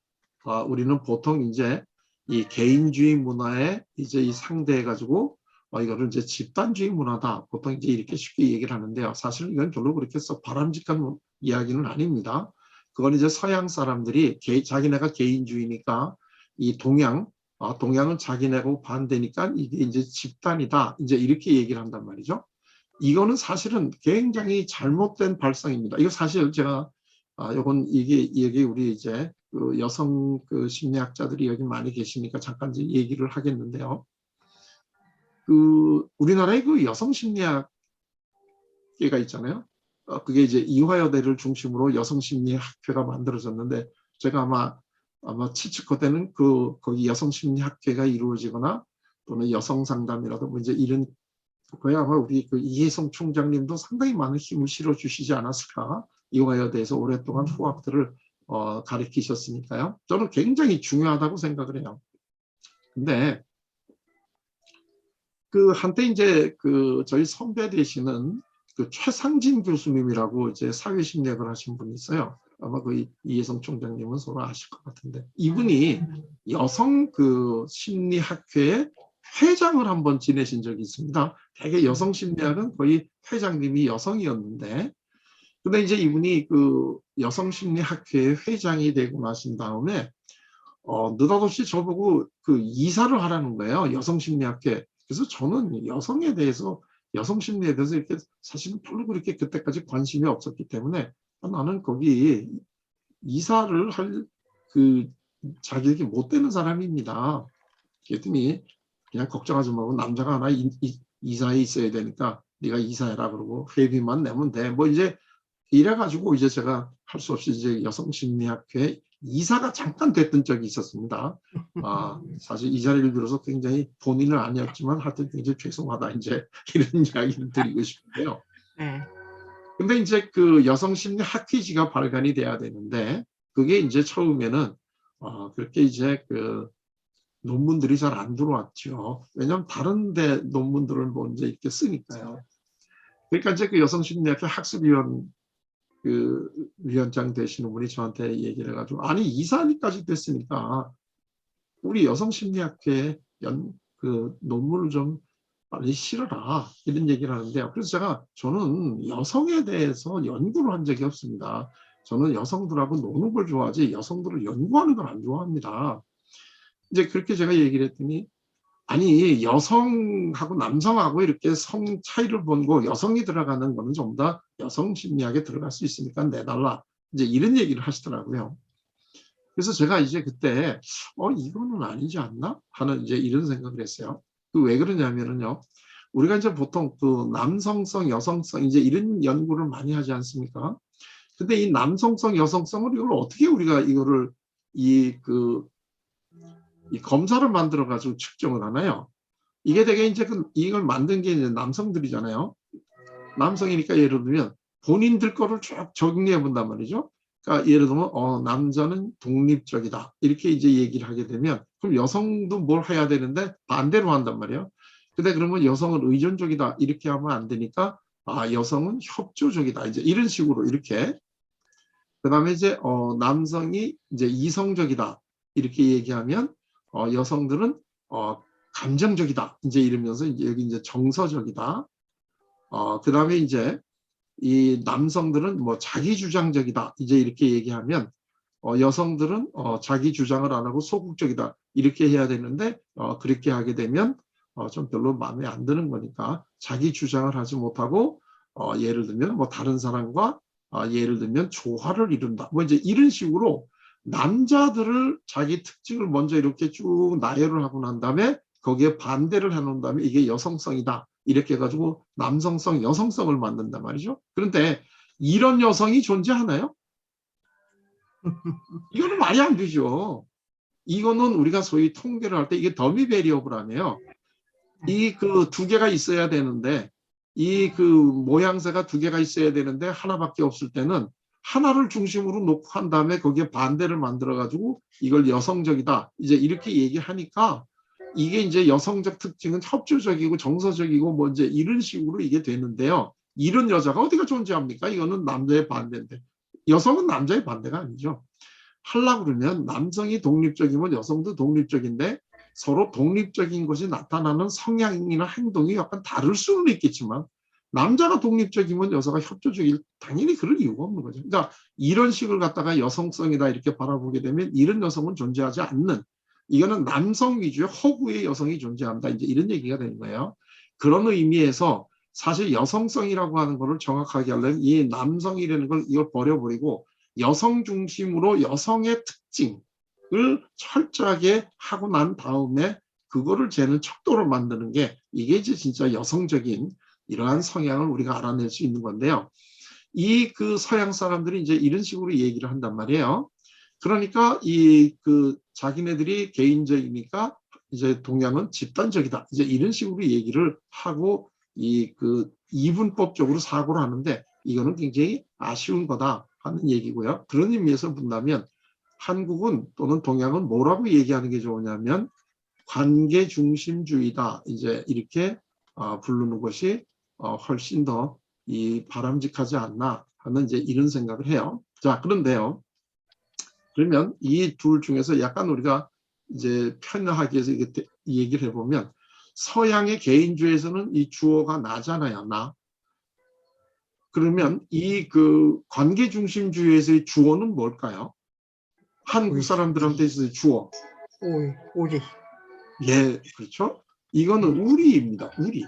우리는 보통 이제 이 개인주의 문화에 이제 이 상대해 가지고 이거를 이제 집단주의 문화다. 보통 이제 이렇게 쉽게 얘기를 하는데요. 사실 이건 별로 그렇게 썩 바람직한 이야기는 아닙니다. 그건 이제 서양 사람들이 자기네가 개인주의니까 이 동양은 자기네하고 반대니까 이게 이제 집단이다. 이제 이렇게 얘기를 한단 말이죠. 이거는 사실은 굉장히 잘못된 발상입니다. 이거 사실 제가 이게 우리 이제 그 여성 그 심리학자들이 여기 많이 계시니까 잠깐 이제 얘기를 하겠는데요. 그 우리나라의 그 여성 심리학계가 있잖아요. 그게 이제 이화여대를 중심으로 여성 심리학회가 만들어졌는데, 제가 아마 치치코대는 거기 여성 심리학회가 이루어지거나 또는 여성 상담이라도 뭐 이제 이런 거야 아마 우리 그 이혜성 총장님도 상당히 많은 힘을 실어 주시지 않았을까. 이화여대에서 오랫동안 후학들을 가르치셨으니까요. 저는 굉장히 중요하다고 생각을 해요. 근데 그 한때 이제 그 저희 선배 되시는 그 최상진 교수님이라고 이제 사회심리학을 하신 분이 있어요. 아마 그 이혜성 총장님은 서로 아실 것 같은데, 이분이 여성 그 심리학회의 회장을 한번 지내신 적이 있습니다. 되게 여성 심리학은 거의 회장님이 여성이었는데, 근데 이제 이분이 그 여성 심리학회의 회장이 되고 나신 다음에 느닷없이 저보고 그 이사를 하라는 거예요. 여성 심리학회. 그래서 저는 여성에 대해서, 여성 심리에 대해서 이렇게 사실은 별로 그렇게 그때까지 관심이 없었기 때문에 나는 거기 이사를 할 그 자격이 못 되는 사람입니다. 그랬더니 그냥 걱정하지 말고 남자가 하나 이사에 있어야 되니까 네가 이사해라 그러고 회비만 내면 돼. 뭐 이제 이래가지고 이제 제가 할 수 없이 이제 여성심리학회 이사가 잠깐 됐던 적이 있었습니다. 사실 이 자리를 들어서 굉장히 본인은 아니었지만 하여튼 굉장히 죄송하다 이제 이런 이야기를 드리고 싶은데요. 네. 근데 이제 그 여성심리학회지가 발간이 돼야 되는데 그게 이제 처음에는 그렇게 이제 그 논문들이 잘 안 들어왔죠. 왜냐하면 다른 데 논문들을 먼저 이렇게 쓰니까요. 그러니까 이제 그 여성심리학회 학습위원 그 위원장 되시는 분이 저한테 얘기를 해가지고, 아니 이사까지 됐으니까 우리 여성심리학회 그 논문을 좀 빨리 실어라 이런 얘기를 하는데요. 그래서 저는 여성에 대해서 연구를 한 적이 없습니다. 저는 여성들하고 노는 걸 좋아하지 여성들을 연구하는 걸 안 좋아합니다. 이제 그렇게 제가 얘기를 했더니, 아니 여성하고 남성하고 이렇게 성 차이를 보고 여성이 들어가는 거는 좀 더 여성 심리학에 들어갈 수 있으니까 내달라 이제 이런 얘기를 하시더라고요. 그래서 제가 이제 그때 이거는 아니지 않나 하는 이제 이런 생각을 했어요. 왜 그러냐면은요, 우리가 이제 보통 그 남성성 여성성 이제 이런 연구를 많이 하지 않습니까? 근데 이 남성성 여성성을 이걸 어떻게 우리가 이거를 이 검사를 만들어 가지고 측정을 하나요? 이게 되게 이제 이걸 만든 게 이제 남성들이잖아요. 남성이니까 예를 들면 본인들 거를 쭉 정리해 본단 말이죠. 그러니까 예를 들면 남자는 독립적이다 이렇게 이제 얘기를 하게 되면 그럼 여성도 뭘 해야 되는데 반대로 한단 말이에요. 근데 그러면 여성은 의존적이다 이렇게 하면 안 되니까 여성은 협조적이다 이제 이런 식으로 이렇게. 그다음에 이제 남성이 이제 이성적이다 이렇게 얘기하면 여성들은 감정적이다 이제 이러면서 여기 이제 정서적이다. 그다음에 이제 이 남성들은 뭐 자기주장적이다 이제 이렇게 얘기하면 여성들은 자기 주장을 안 하고 소극적이다 이렇게 해야 되는데 그렇게 하게 되면 좀 별로 마음에 안 드는 거니까 자기 주장을 하지 못하고 예를 들면 뭐 다른 사람과 예를 들면 조화를 이룬다. 뭐 이제 이런 식으로 남자들을 자기 특징을 먼저 이렇게 쭉 나열을 하고 난 다음에 거기에 반대를 해놓은 다음에 이게 여성성이다. 이렇게 해가지고 남성성, 여성성을 만든단 말이죠. 그런데 이런 여성이 존재하나요? 이거는 말이 안 되죠. 이거는 우리가 소위 통계를 할 때 이게 더미 베리어블이에요. 이 그 두 개가 있어야 되는데 이 그 모양새가 두 개가 있어야 되는데 하나밖에 없을 때는 하나를 중심으로 놓고 한 다음에 거기에 반대를 만들어 가지고 이걸 여성적이다 이제 이렇게 얘기하니까 이게 이제 여성적 특징은 협조적이고 정서적이고 뭐 이제 이런 식으로 이게 되는데요. 이런 여자가 어디가 존재합니까? 이거는 남자의 반대인데 여성은 남자의 반대가 아니죠. 하려고 그러면 남성이 독립적이면 여성도 독립적인데 서로 독립적인 것이 나타나는 성향이나 행동이 약간 다를 수는 있겠지만 남자가 독립적이면 여자가 협조적일 당연히 그럴 이유가 없는 거죠. 그러니까 이런 식을 갖다가 여성성이다 이렇게 바라보게 되면 이런 여성은 존재하지 않는 이거는 남성 위주의 허구의 여성이 존재한다 이제 이런 얘기가 되는 거예요. 그런 의미에서 사실 여성성이라고 하는 것을 정확하게 하려면 이 남성이라는 걸 이걸 버려버리고 여성 중심으로 여성의 특징을 철저하게 하고 난 다음에 그거를 재는 척도로 만드는 게 이게 이제 진짜 여성적인 이러한 성향을 우리가 알아낼 수 있는 건데요. 이 그 서양 사람들이 이제 이런 식으로 얘기를 한단 말이에요. 그러니까 이 그 자기네들이 개인적이니까 이제 동양은 집단적이다. 이제 이런 식으로 얘기를 하고 이 그 이분법적으로 사고를 하는데 이거는 굉장히 아쉬운 거다 하는 얘기고요. 그런 의미에서 본다면 한국은 또는 동양은 뭐라고 얘기하는 게 좋으냐면 관계중심주의다. 이제 이렇게 부르는 것이 훨씬 더 이 바람직하지 않나 하는 이제 이런 생각을 해요. 자, 그런데요. 그러면 이 둘 중에서 약간 우리가 이제 편하게 해서 이렇게 얘기를 해보면 서양의 개인주의에서는 이 주어가 나잖아요. 나. 그러면 이 그 관계중심주의에서의 주어는 뭘까요? 한국 사람들한테 있어서 주어. 우리. 예, 그렇죠. 이거는 우리입니다. 우리.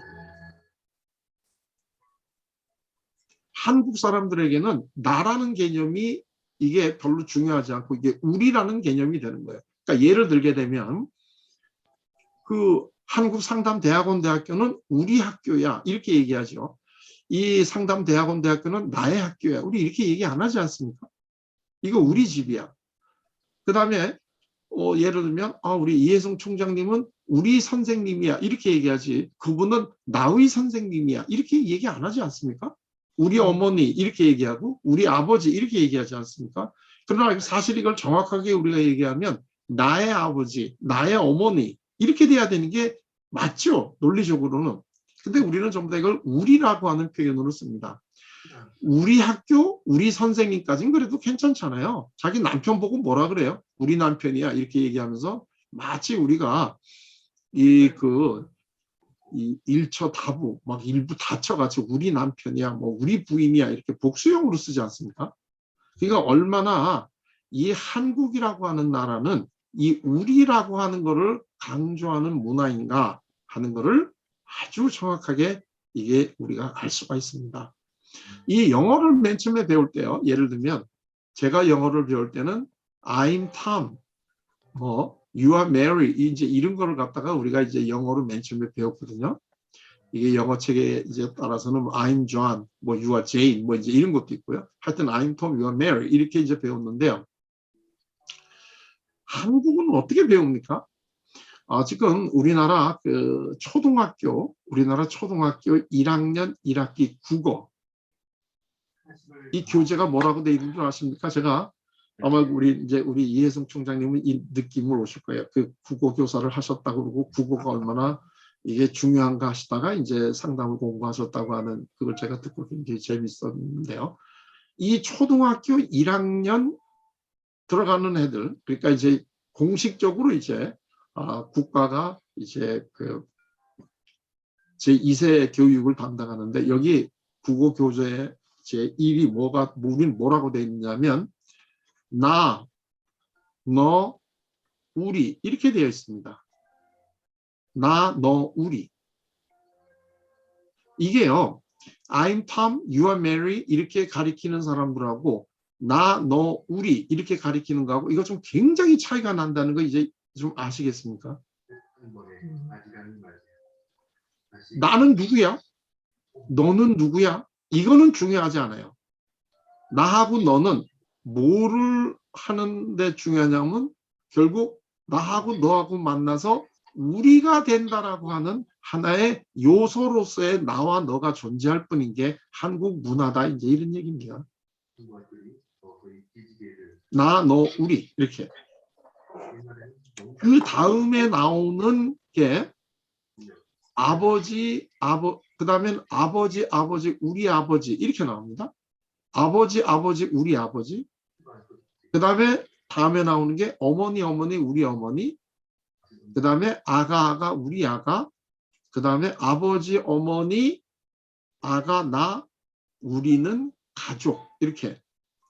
한국 사람들에게는 나라는 개념이 이게 별로 중요하지 않고 이게 우리라는 개념이 되는 거예요. 그러니까 예를 들게 되면 그 한국 상담대학원 대학교는 우리 학교야 이렇게 얘기하죠. 이 상담대학원 대학교는 나의 학교야. 우리 이렇게 얘기 안 하지 않습니까? 이거 우리 집이야. 그 다음에 예를 들면 우리 이혜성 총장님은 우리 선생님이야 이렇게 얘기하지 그분은 나의 선생님이야 이렇게 얘기 안 하지 않습니까? 우리 어머니 이렇게 얘기하고 우리 아버지 이렇게 얘기하지 않습니까? 그러나 사실 이걸 정확하게 우리가 얘기하면 나의 아버지, 나의 어머니 이렇게 돼야 되는 게 맞죠? 논리적으로는. 근데 우리는 전부 다 이걸 우리라고 하는 표현으로 씁니다. 우리 학교, 우리 선생님까지는 그래도 괜찮잖아요. 자기 남편 보고 뭐라 그래요? 우리 남편이야 이렇게 얘기하면서 마치 우리가 이 일처다부 막 일부 다처같이 우리 남편이야 뭐 우리 부인이야 이렇게 복수형으로 쓰지 않습니까? 그러니까 얼마나 이 한국이라고 하는 나라는 이 우리라고 하는 거를 강조하는 문화인가 하는 거를 아주 정확하게 이게 우리가 알 수가 있습니다. 이 영어를 맨 처음에 배울 때요. 예를 들면 제가 영어를 배울 때는 I'm Tom, You are Mary 이제 이런 거를 갖다가 우리가 이제 영어로 맨 처음에 배웠거든요. 이게 영어 책에 이제 따라서는 I'm John, 뭐 You are Jane, 뭐 이제 이런 것도 있고요. 하여튼 I'm Tom, You are Mary 이렇게 이제 배웠는데요. 한국은 어떻게 배웁니까? 지금 우리나라 우리나라 초등학교 1학년 1학기 국어 이 교재가 뭐라고 돼 있는 줄 아십니까? 제가 아마 우리 이혜성 총장님은 이 느낌을 오실 거예요. 그 국어 교사를 하셨다고 그러고 국어가 얼마나 이게 중요한가 하시다가 이제 상담을 공부하셨다고 하는 그걸 제가 듣고 굉장히 재밌었는데요. 이 초등학교 1학년 들어가는 애들, 그러니까 이제 공식적으로 이제 국가가 이제 그 제2세 교육을 담당하는데 여기 국어 교재에 제1이 우린 뭐라고 돼 있냐면 나, 너, 우리 이렇게 되어 있습니다. 나, 너, 우리. 이게요. I'm Tom, you are Mary 이렇게 가리키는 사람들하고 나, 너, 우리 이렇게 가리키는 거하고 이거 좀 굉장히 차이가 난다는 거 이제 좀 아시겠습니까? 나는 누구야? 너는 누구야? 이거는 중요하지 않아요. 나하고 너는 뭐를 하는데 중요하냐면 결국 나하고 너하고 만나서 우리가 된다라고 하는 하나의 요소로서의 나와 너가 존재할 뿐인 게 한국 문화다 이제 이런 얘기입니다. 나, 너, 우리 이렇게. 그 다음에 나오는 게 아버지, 그 다음엔 아버지, 우리 아버지 이렇게 나옵니다. 아버지, 우리 아버지. 그 다음에 나오는 게 어머니, 우리 어머니. 그 다음에 아가, 우리 아가. 그 다음에 아버지, 어머니, 아가, 나, 우리는 가족. 이렇게.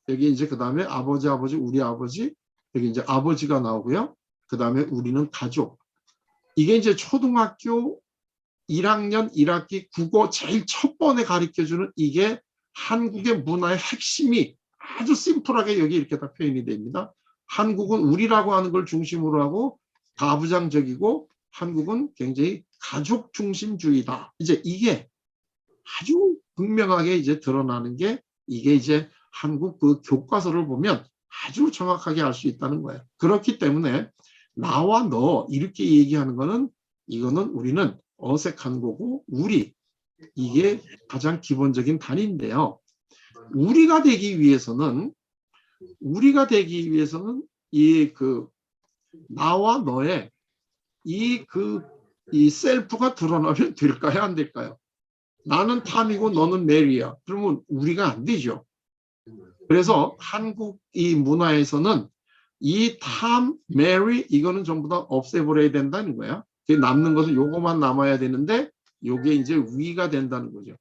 여기 이제 그 다음에 아버지, 우리 아버지. 여기 이제 아버지가 나오고요. 그 다음에 우리는 가족. 이게 이제 초등학교 1학년 1학기 국어 제일 첫 번에 가르쳐주는 이게 한국의 문화의 핵심이 아주 심플하게 여기 이렇게 다 표현이 됩니다. 한국은 우리라고 하는 걸 중심으로 하고 가부장적이고 한국은 굉장히 가족 중심주의다. 이제 이게 아주 분명하게 이제 드러나는 게 이게 이제 한국 그 교과서를 보면 아주 정확하게 알 수 있다는 거예요. 그렇기 때문에 나와 너 이렇게 얘기하는 거는 이거는 우리는 어색한 거고 우리 이게 가장 기본적인 단위인데요. 우리가 되기 위해서는 이 그 나와 너의 이 셀프가 드러나면 될까요? 안 될까요? 나는 탐이고 너는 메리야. 그러면 우리가 안 되죠. 그래서 한국 이 문화에서는 이 탐, 메리 이거는 전부 다 없애버려야 된다는 거야. 남는 것은 요거만 남아야 되는데 요게 이제 위가 된다는 거죠.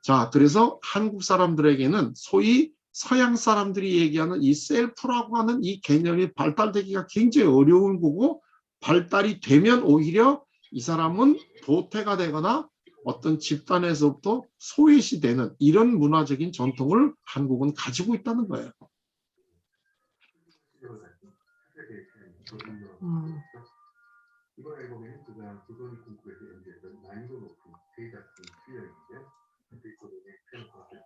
자, 그래서 한국 사람들에게는 소위 서양 사람들이 얘기하는 이 셀프라고 하는 이 개념이 발달되기가 굉장히 어려운 거고 발달이 되면 오히려 이 사람은 도태가 되거나 어떤 집단에서부터 소외시 되는 이런 문화적인 전통을 한국은 가지고 있다는 거예요. 이번에 보면 그가 조선이 국부에서 연주했던 난이도 높은 대작품 수련인데요.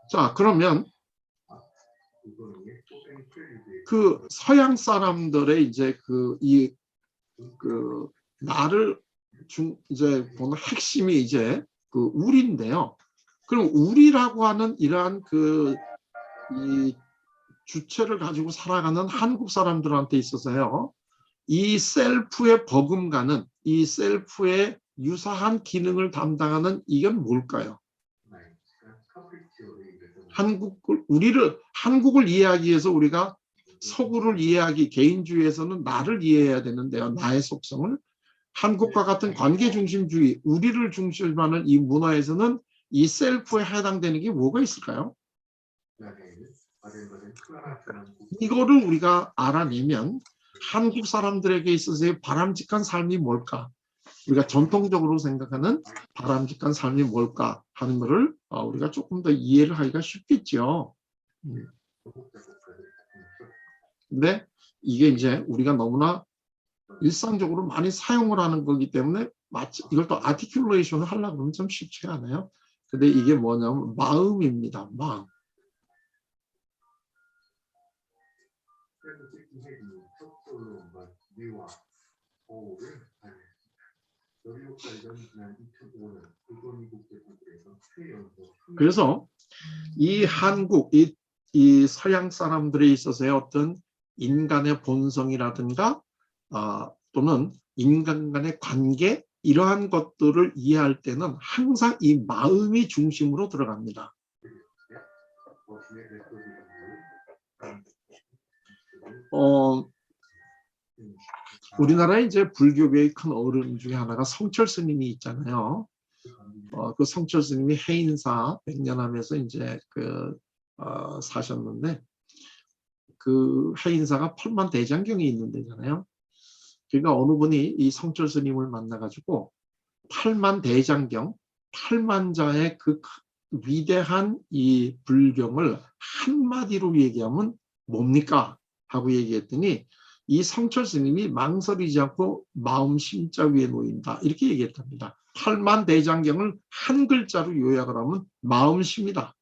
자, 그러면 그 서양 사람들의 이제 나를 이제 보는 핵심이 이제 그 우리인데요. 그럼 우리라고 하는 이러한 이 주체를 가지고 살아가는 한국 사람들한테 있어서요. 이 셀프의 버금가는 이 셀프의 유사한 기능을 담당하는 이건 뭘까요? 한국을 이해하기 위해서 우리가 서구를 이해하기 개인주의에서는 나를 이해해야 되는데요. 나의 속성을. 한국과 같은 관계중심주의, 우리를 중심으로 하는 이 문화에서는 이 셀프에 해당되는 게 뭐가 있을까요? 이거를 우리가 알아내면 한국 사람들에게 있어서의 바람직한 삶이 뭘까? 우리가 전통적으로 생각하는 바람직한 삶이 뭘까 하는 것을 우리가 조금 더 이해를 하기가 쉽겠죠. 근데 이게 이제 우리가 너무나 일상적으로 많이 사용을 하는 거기 때문에 마치 이걸 또 아티큘레이션을 하려고 그러면 좀 쉽지 않아요. 근데 이게 뭐냐면 마음입니다. 마음. 그래서 이 한국, 이 서양 사람들에 있어서의 어떤 인간의 본성이라든가 또는 인간 간의 관계 이러한 것들을 이해할 때는 항상 이 마음이 중심으로 들어갑니다. 우리나라에 이제 불교계의 큰 어른 중에 하나가 성철 스님이 있잖아요. 그 성철 스님이 해인사 100년 하면서 이제 사셨는데 그 해인사가 8만 대장경이 있는 데잖아요. 그러니까 어느 분이 이 성철 스님을 만나가지고 팔만 대장경, 8만자의 그 위대한 이 불경을 한마디로 얘기하면 뭡니까? 하고 얘기했더니 이 성철 스님이 망설이지 않고 마음 심자 위에 놓인다. 이렇게 얘기했답니다. 8만 대장경을 한 글자로 요약을 하면 마음심이다.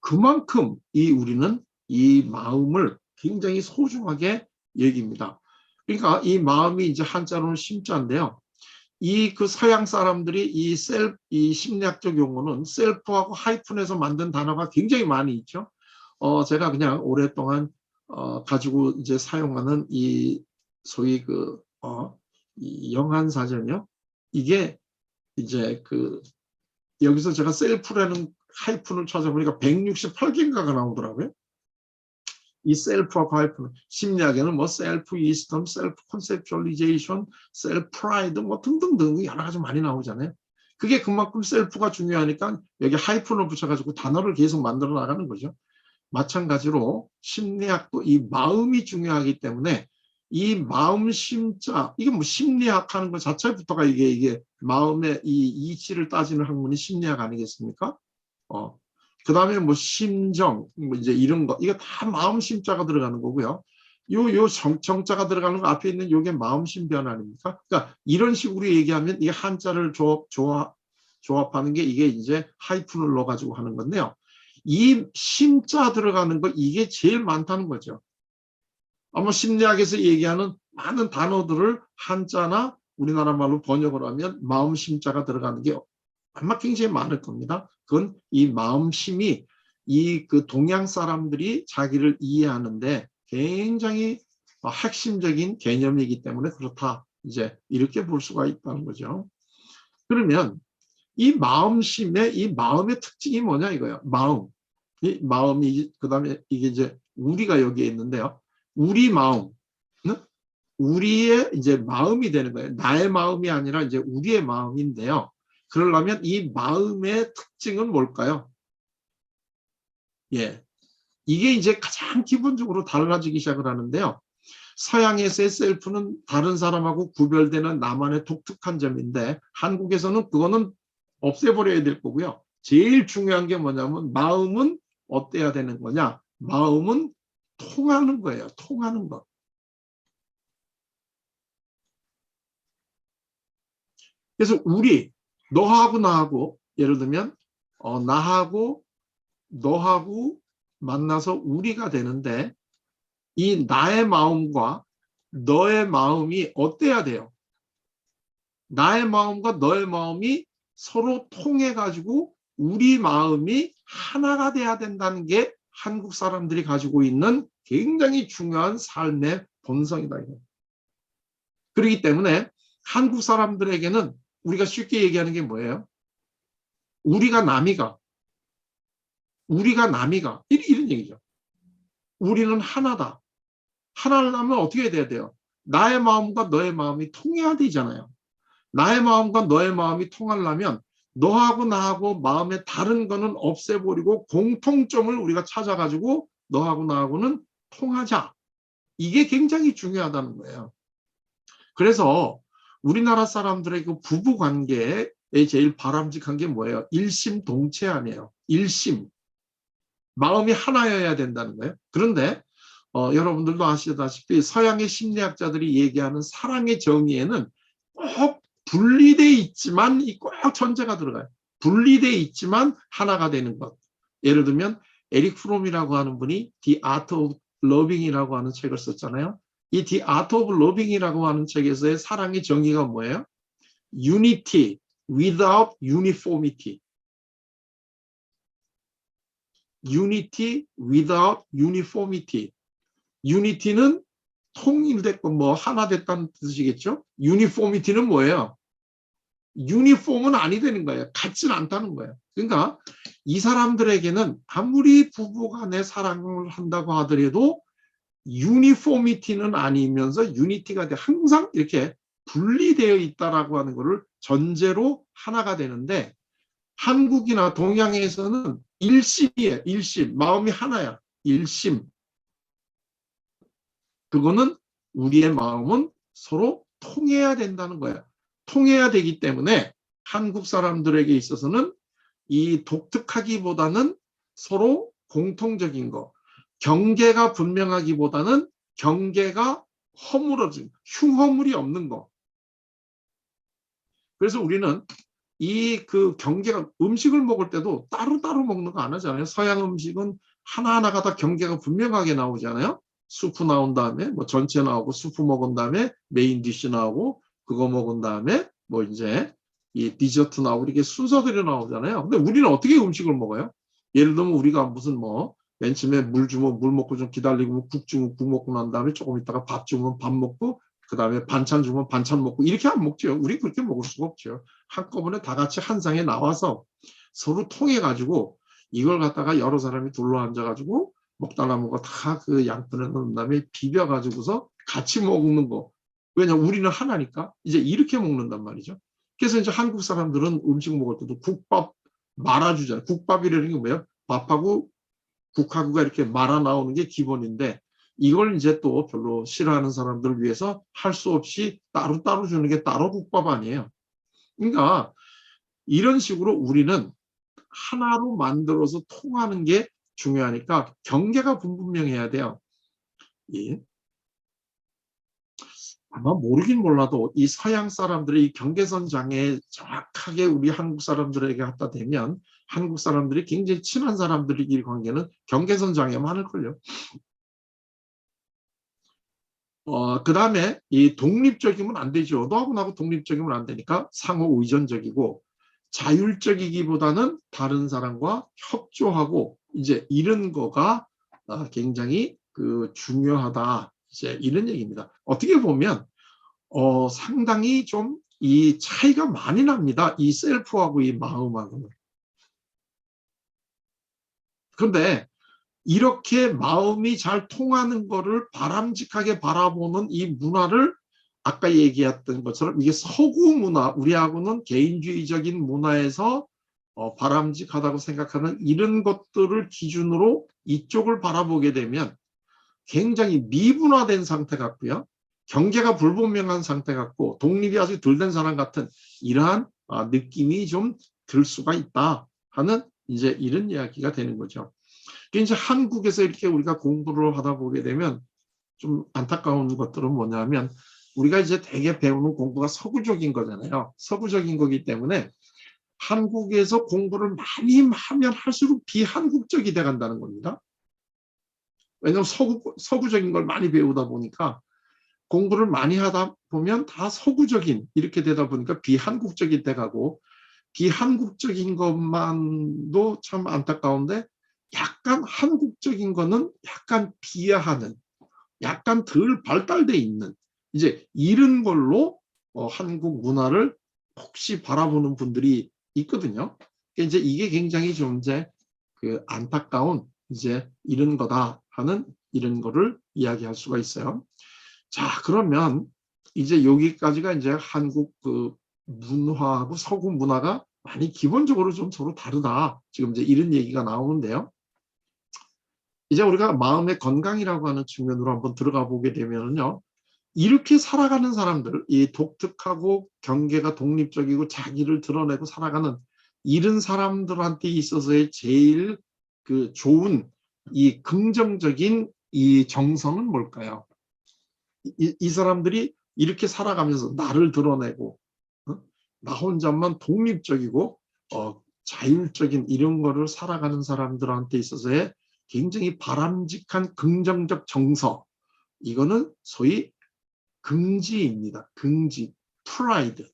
그만큼 우리는 이 마음을 굉장히 소중하게 여깁니다. 그러니까 이 마음이 이제 한자로는 심자인데요. 그 서양 사람들이 이 심리학적 용어는 셀프하고 하이픈에서 만든 단어가 굉장히 많이 있죠. 제가 그냥 오랫동안 가지고 이제 사용하는 이 소위 이 영한사전이요. 이게 이제 여기서 제가 셀프라는 하이픈을 찾아보니까 168개인가가 나오더라고요. 이 셀프와 하이픈, 심리학에는 뭐 셀프 위스덤, 셀프 컨셉츄얼리제이션, 셀프 프라이드 뭐 등등등 여러 가지 많이 나오잖아요. 그게 그만큼 셀프가 중요하니까 여기 하이픈을 붙여가지고 단어를 계속 만들어 나가는 거죠. 마찬가지로 심리학도 이 마음이 중요하기 때문에 이 마음 심자, 이게 뭐 심리학 하는 것 자체부터가 이게 마음의 이 이치를 따지는 학문이 심리학 아니겠습니까? 그 다음에 뭐 심정, 뭐 이제 이런 거, 이거 다 마음 심자가 들어가는 거고요. 요 정자가 들어가는 거 앞에 있는 요게 마음 심변 아닙니까? 그러니까 이런 식으로 얘기하면 이 한자를 조합하는 게 이게 이제 하이픈을 넣어가지고 하는 건데요. 이 심자 들어가는 거 이게 제일 많다는 거죠. 아마 심리학에서 얘기하는 많은 단어들을 한자나 우리나라 말로 번역을 하면 마음 심자가 들어가는 게 아마 굉장히 많을 겁니다. 그건 이 마음심이 동양 사람들이 자기를 이해하는데 굉장히 핵심적인 개념이기 때문에 그렇다. 이제 이렇게 볼 수가 있다는 거죠. 그러면 이 마음심의 이 마음의 특징이 뭐냐 이거예요. 이 마음이 그다음에 이게 이제 우리가 여기에 있는데요. 우리 마음, 우리의 이제 마음이 되는 거예요. 나의 마음이 아니라 이제 우리의 마음인데요. 그러려면 이 마음의 특징은 뭘까요? 예, 이게 이제 가장 기본적으로 달라지기 시작을 하는데요. 서양에서의 셀프는 다른 사람하고 구별되는 나만의 독특한 점인데 한국에서는 그거는 없애버려야 될 거고요. 제일 중요한 게 뭐냐면 마음은 어때야 되는 거냐? 마음은 통하는 거예요. 통하는 것. 그래서 너하고 나하고 예를 들면 나하고 너하고 만나서 우리가 되는데 이 나의 마음과 너의 마음이 어때야 돼요? 나의 마음과 너의 마음이 서로 통해가지고 우리 마음이 하나가 돼야 된다는 게 한국 사람들이 가지고 있는 굉장히 중요한 삶의 본성이다. 그렇기 때문에 한국 사람들에게는 우리가 쉽게 얘기하는 게 뭐예요? 우리가 남이가 이런 얘기죠. 우리는 하나다. 하나를 하면 어떻게 돼야 돼요? 나의 마음과 너의 마음이 통해야 되잖아요. 나의 마음과 너의 마음이 통하려면 너하고 나하고 마음에 다른 거는 없애버리고 공통점을 우리가 찾아가지고 너하고 나하고는 통하자. 이게 굉장히 중요하다는 거예요. 그래서 우리나라 사람들의 그 부부 관계에 제일 바람직한 게 뭐예요? 일심동체 아니에요. 일심. 마음이 하나여야 된다는 거예요. 그런데 여러분들도 아시다시피 서양의 심리학자들이 얘기하는 사랑의 정의에는 꼭 분리되어 있지만 꼭 전제가 들어가요. 분리되어 있지만 하나가 되는 것. 예를 들면 에릭 프롬이라고 하는 분이 The Art of Loving이라고 하는 책을 썼잖아요. 이 The Art of Loving이라고 하는 책에서의 사랑의 정의가 뭐예요? Unity without uniformity. Unity without uniformity. Unity는 통일됐고 뭐 하나 됐다는 뜻이겠죠. Uniformity는 뭐예요? 유니폼은 아니 되는 거예요. 같지는 않다는 거예요. 그러니까 이 사람들에게는 아무리 부부간에 사랑을 한다고 하더라도 유니포미티는 아니면서 유니티가 항상 이렇게 분리되어 있다라고 하는 것을 전제로 하나가 되는데 한국이나 동양에서는 일심이에요. 일심. 마음이 하나야. 일심. 그거는 우리의 마음은 서로 통해야 된다는 거예요. 통해야 되기 때문에 한국 사람들에게 있어서는 이 독특하기보다는 서로 공통적인 거, 경계가 분명하기보다는 경계가 허물어진, 흉허물이 없는 거. 그래서 우리는 이 그 경계가, 음식을 먹을 때도 따로따로 먹는 거 안 하잖아요. 서양 음식은 하나하나가 다 경계가 분명하게 나오잖아요. 수프 나온 다음에 뭐 전체 나오고, 수프 먹은 다음에 메인 디쉬 나오고, 그거 먹은 다음에 뭐 이제 이 디저트 나오고, 이렇게 순서대로 나오잖아요. 근데 우리는 어떻게 음식을 먹어요? 예를 들면 우리가 무슨 뭐 맨 처음에 물 주면 물 먹고 좀 기다리고, 국 주면 국 먹고 난 다음에 조금 있다가 밥 주면 밥 먹고, 그 다음에 반찬 주면 반찬 먹고, 이렇게 안 먹죠. 우리 그렇게 먹을 수가 없죠. 한꺼번에 다 같이 한 상에 나와서 서로 통해 가지고 이걸 갖다가 여러 사람이 둘러 앉아 가지고 먹다 남은 거 다 그 양푼에 넣은 다음에 비벼 가지고서 같이 먹는 거. 왜냐, 우리는 하나니까 이제 이렇게 먹는단 말이죠. 그래서 이제 한국 사람들은 음식 먹을 때도 국밥 말아주잖아요. 국밥이라는 게 뭐예요? 밥하고 국하고가 이렇게 말아 나오는 게 기본인데, 이걸 이제 또 별로 싫어하는 사람들을 위해서 할 수 없이 따로따로 주는 게 따로 국밥 아니에요. 그러니까 이런 식으로 우리는 하나로 만들어서 통하는 게 중요하니까 경계가 분명해야 돼요. 예. 아마 모르긴 몰라도 이 서양 사람들의 이 경계선 장애 정확하게 우리 한국 사람들에게 갖다 대면 한국 사람들이 굉장히 친한 사람들끼리 관계는 경계선 장애 많을걸요. 그 다음에 이 독립적이면 안 되죠. 너하고 나하고 독립적이면 안 되니까 상호 의존적이고, 자율적이기보다는 다른 사람과 협조하고, 이제 이런 거가 굉장히 그 중요하다. 이제 이런 얘기입니다. 어떻게 보면 상당히 좀 이 차이가 많이 납니다. 이 셀프하고 이 마음하고는. 그런데 이렇게 마음이 잘 통하는 거를 바람직하게 바라보는 이 문화를 아까 얘기했던 것처럼 이게 서구 문화, 우리하고는 개인주의적인 문화에서 바람직하다고 생각하는 이런 것들을 기준으로 이쪽을 바라보게 되면 굉장히 미분화된 상태 같고요. 경계가 불분명한 상태 같고, 독립이 아주 덜 된 사람 같은 이러한 느낌이 좀 들 수가 있다 하는 이제 이런 이야기가 되는 거죠. 이제 한국에서 이렇게 우리가 공부를 하다 보게 되면 좀 안타까운 것들은 뭐냐면, 우리가 이제 대개 배우는 공부가 서구적인 거잖아요. 서구적인 거기 때문에 한국에서 공부를 많이 하면 할수록 비한국적이 돼 간다는 겁니다. 왜냐하면 서구적인 걸 많이 배우다 보니까, 공부를 많이 하다 보면 다 서구적인 이렇게 되다 보니까 비한국적이 돼 가고, 비한국적인 것만도 참 안타까운데 약간 한국적인 거는 약간 비하하는, 약간 덜 발달돼 있는 이제 이런 걸로 한국 문화를 혹시 바라보는 분들이 있거든요. 그러니까 이제 이게 굉장히 좀 이제 그 안타까운 이제 이런 거다 하는 이런 거를 이야기할 수가 있어요. 자, 그러면 이제 여기까지가 이제 한국 그 문화하고 서구 문화가 많이 기본적으로 좀 서로 다르다. 지금 이제 이런 얘기가 나오는데요. 이제 우리가 마음의 건강이라고 하는 측면으로 한번 들어가 보게 되면요. 이렇게 살아가는 사람들, 이 독특하고 경계가 독립적이고 자기를 드러내고 살아가는 이런 사람들한테 있어서의 제일 그 좋은 이 긍정적인 이 정서는 뭘까요? 이 사람들이 이렇게 살아가면서 나를 드러내고 나 혼자만 독립적이고 자율적인 이런 거를 살아가는 사람들한테 있어서의 굉장히 바람직한 긍정적 정서, 이거는 소위 긍지입니다. 긍지, 프라이드.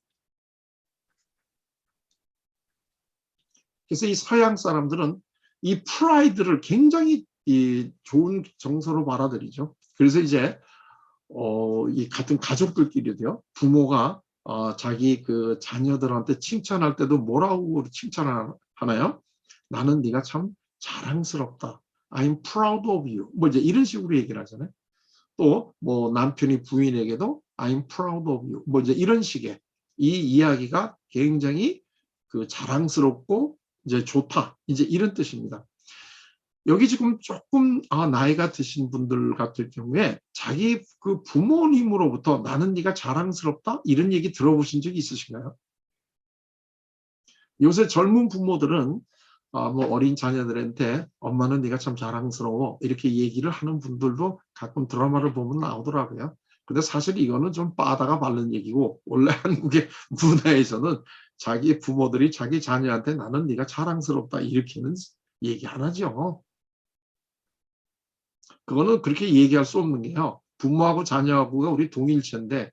그래서 이 서양 사람들은 이 프라이드를 굉장히 이 좋은 정서로 받아들이죠. 그래서 이제 이 같은 가족들끼리도요, 부모가 자기 그 자녀들한테 칭찬할 때도 뭐라고 칭찬하나요? 나는 네가 참 자랑스럽다. I'm proud of you. 뭐 이제 이런 식으로 얘기를 하잖아요. 또 뭐 남편이 부인에게도 I'm proud of you. 뭐 이제 이런 식의 이 이야기가 굉장히 그 자랑스럽고 이제 좋다. 이제 이런 뜻입니다. 여기 지금 조금 나이가 드신 분들 같을 경우에 자기 그 부모님으로부터 나는 네가 자랑스럽다 이런 얘기 들어보신 적이 있으신가요? 요새 젊은 부모들은 뭐 어린 자녀들한테 엄마는 네가 참 자랑스러워 이렇게 얘기를 하는 분들도 가끔 드라마를 보면 나오더라고요. 근데 사실 이거는 좀 빠다가 바른 얘기고 원래 한국의 문화에서는 자기 부모들이 자기 자녀한테 나는 네가 자랑스럽다 이렇게는 얘기 안 하죠. 그거는 그렇게 얘기할 수 없는 게요. 부모하고 자녀하고가 우리 동일체인데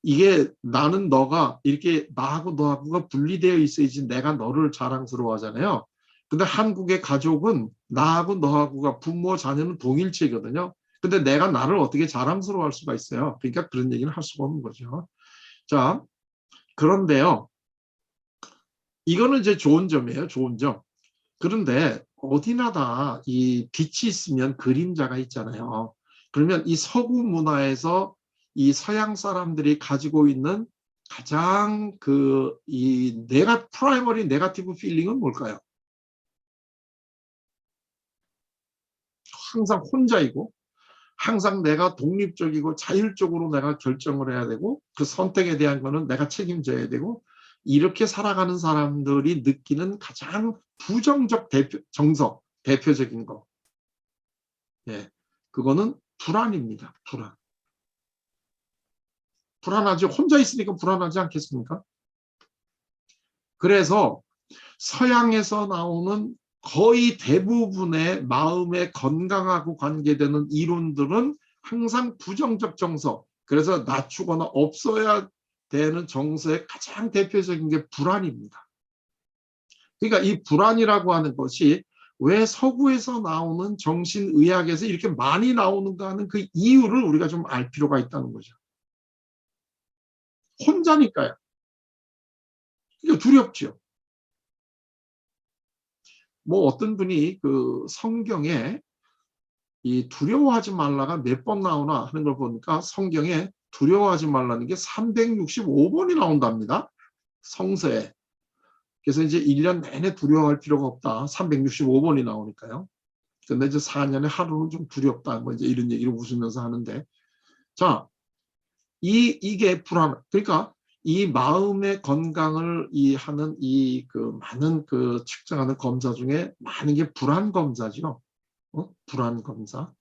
이게 나는 너가 이렇게 나하고 너하고가 분리되어 있어야지 내가 너를 자랑스러워하잖아요. 근데 한국의 가족은 나하고 너하고가 부모 자녀는 동일체거든요. 근데 내가 나를 어떻게 자랑스러워할 수가 있어요. 그러니까 그런 얘기는 할 수가 없는 거죠. 자, 그런데요. 이거는 이제 좋은 점이에요. 좋은 점. 그런데 어디나 다 이 빛이 있으면 그림자가 있잖아요. 그러면 이 서구 문화에서 이 서양 사람들이 가지고 있는 가장 이 프라이머리 네거티브 필링은 뭘까요? 항상 혼자이고 항상 내가 독립적이고 자율적으로 내가 결정을 해야 되고 그 선택에 대한 거는 내가 책임져야 되고 이렇게 살아가는 사람들이 느끼는 가장 부정적 대표적인 거. 예, 그거는 불안입니다. 불안. 불안하지. 혼자 있으니까 불안하지 않겠습니까? 그래서 서양에서 나오는 거의 대부분의 마음의 건강하고 관계되는 이론들은 항상 부정적 정서, 그래서 낮추거나 없어야 되는 정서의 가장 대표적인 게 불안입니다. 그러니까 이 불안이라고 하는 것이 왜 서구에서 나오는 정신의학에서 이렇게 많이 나오는가 하는 그 이유를 우리가 좀 알 필요가 있다는 거죠. 혼자니까요. 이게 두렵죠. 뭐 어떤 분이 그 성경에 이 두려워하지 말라가 몇 번 나오나 하는 걸 보니까 성경에 두려워하지 말라는 게 365번이 나온답니다. 성서에. 그래서 이제 1년 내내 두려워할 필요가 없다. 365번이 나오니까요. 근데 이제 4년에 하루는 좀 두렵다. 뭐 이제 이런 얘기를 웃으면서 하는데. 자, 이게 불안. 그러니까 이 마음의 건강을 하는 많은 측정하는 검사 중에 많은 게 불안 검사죠. 불안 검사.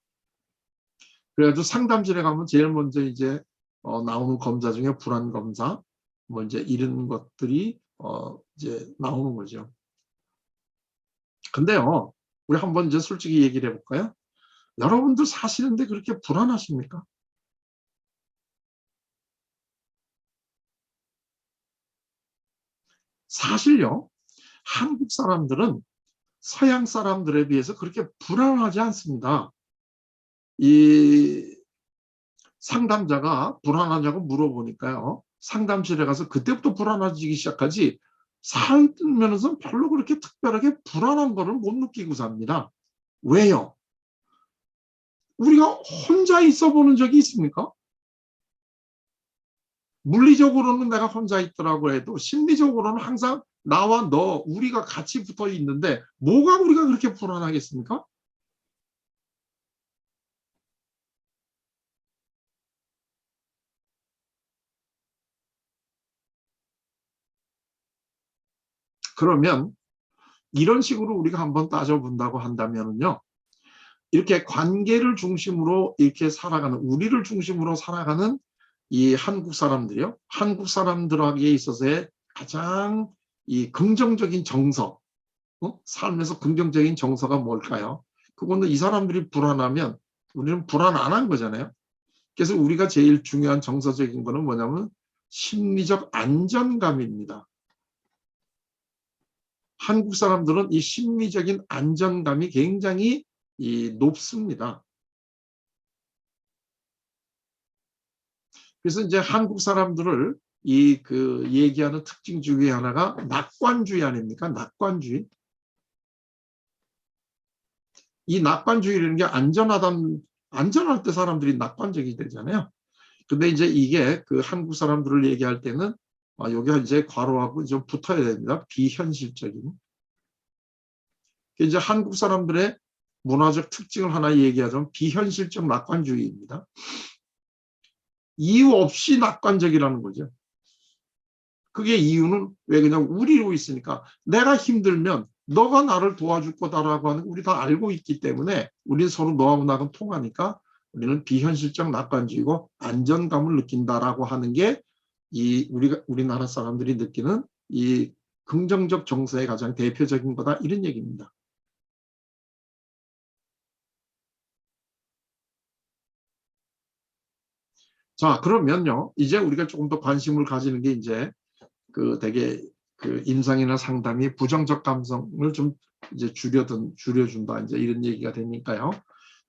그래가지고 상담실에 가면 제일 먼저 이제 나오는 검사 중에 불안 검사, 뭐 이제 이런 것들이 이제 나오는 거죠. 근데요, 우리 한번 이제 솔직히 얘기를 해볼까요? 여러분들 사시는데 그렇게 불안하십니까? 사실요, 한국 사람들은 서양 사람들에 비해서 그렇게 불안하지 않습니다. 이 상담자가 불안하냐고 물어보니까요. 상담실에 가서 그때부터 불안해지기 시작하지 살면서 별로 그렇게 특별하게 불안한 거를 못 느끼고 삽니다. 왜요? 우리가 혼자 있어 보는 적이 있습니까? 물리적으로는 내가 혼자 있더라고 해도 심리적으로는 항상 나와 너 우리가 같이 붙어 있는데 뭐가 우리가 그렇게 불안하겠습니까? 그러면 이런 식으로 우리가 한번 따져본다고 한다면요. 이렇게 관계를 중심으로 이렇게 살아가는, 우리를 중심으로 살아가는 이 한국 사람들이요. 한국 사람들에게 있어서의 가장 이 긍정적인 정서, 삶에서 긍정적인 정서가 뭘까요? 그거는 이 사람들이 불안하면 우리는 불안 안 한 거잖아요. 그래서 우리가 제일 중요한 정서적인 거는 뭐냐면 심리적 안정감입니다. 한국 사람들은 이 심리적인 안정감이 굉장히 높습니다. 그래서 이제 한국 사람들을 얘기하는 특징 중에 하나가 낙관주의 아닙니까? 낙관주의. 이 낙관주의라는 게 안전할 때 사람들이 낙관적이 되잖아요. 근데 이제 이게 그 한국 사람들을 얘기할 때는 여기가 이제 괄호하고 좀 붙어야 됩니다. 비현실적인. 이제 한국 사람들의 문화적 특징을 하나 얘기하자면 비현실적 낙관주의입니다. 이유 없이 낙관적이라는 거죠. 그게 이유는 왜 그냥 우리로 있으니까 내가 힘들면 너가 나를 도와줄 거다라고 하는 거 우리 다 알고 있기 때문에 우리는 서로 너하고 나하고 통하니까 우리는 비현실적 낙관주의고 안전감을 느낀다라고 하는 게 이 우리나라 사람들이 느끼는 이 긍정적 정서의 가장 대표적인 거다 이런 얘기입니다. 자, 그러면요. 이제 우리가 조금 더 관심을 가지는 게 이제 그 되게 그 임상이나 상담이 부정적 감성을 좀 이제 줄여준다 이제 이런 얘기가 되니까요.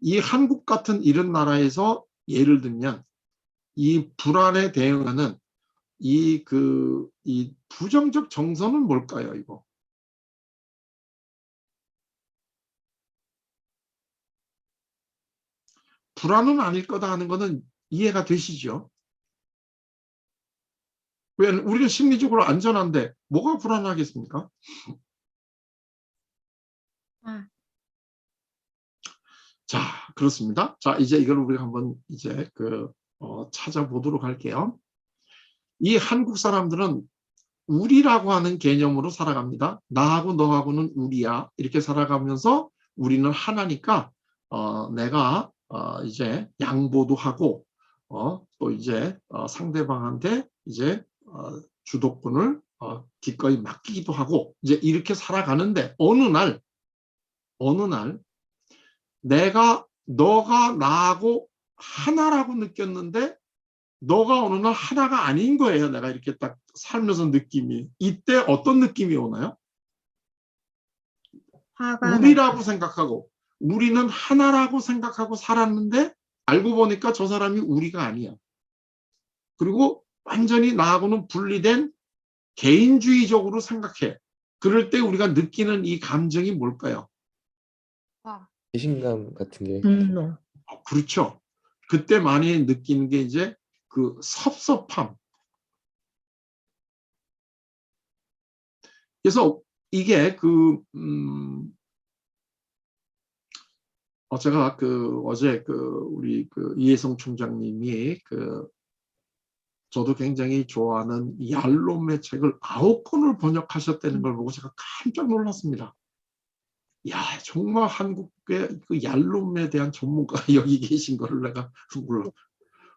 이 한국 같은 이런 나라에서 예를 들면 이 불안에 대응하는 이 부정적 정서는 뭘까요, 이거? 불안은 아닐 거다 하는 거는 이해가 되시죠? 왜 우리가 심리적으로 안전한데 뭐가 불안하겠습니까? 자, 그렇습니다. 자, 이제 이걸 우리가 한번 이제 찾아보도록 할게요. 이 한국 사람들은 우리라고 하는 개념으로 살아갑니다. 나하고 너하고는 우리야. 이렇게 살아가면서 우리는 하나니까 내가 이제 양보도 하고 또 이제 상대방한테 이제 주도권을 기꺼이 맡기기도 하고 이제 이렇게 살아가는데 어느 날 너가 나하고 하나라고 느꼈는데 너가 어느 날 하나가 아닌 거예요. 내가 이렇게 딱 살면서 느낌이. 이때 어떤 느낌이 오나요? 우리라고 생각하고 우리는 하나라고 생각하고 살았는데 알고 보니까 저 사람이 우리가 아니야. 그리고 완전히 나하고는 분리된 개인주의적으로 생각해. 그럴 때 우리가 느끼는 이 감정이 뭘까요? 배신감 같은 게 그렇죠. 그때 많이 느끼는 게 이제 그 섭섭함. 그래서 이게 제가 어제 우리 이혜성 총장님이 저도 굉장히 좋아하는 얄롬의 책을 9권을 번역하셨다는 걸 보고 제가 깜짝 놀랐습니다. 야, 정말 한국의 그 얄롬에 대한 전문가가 여기 계신 거를 내가 몰라.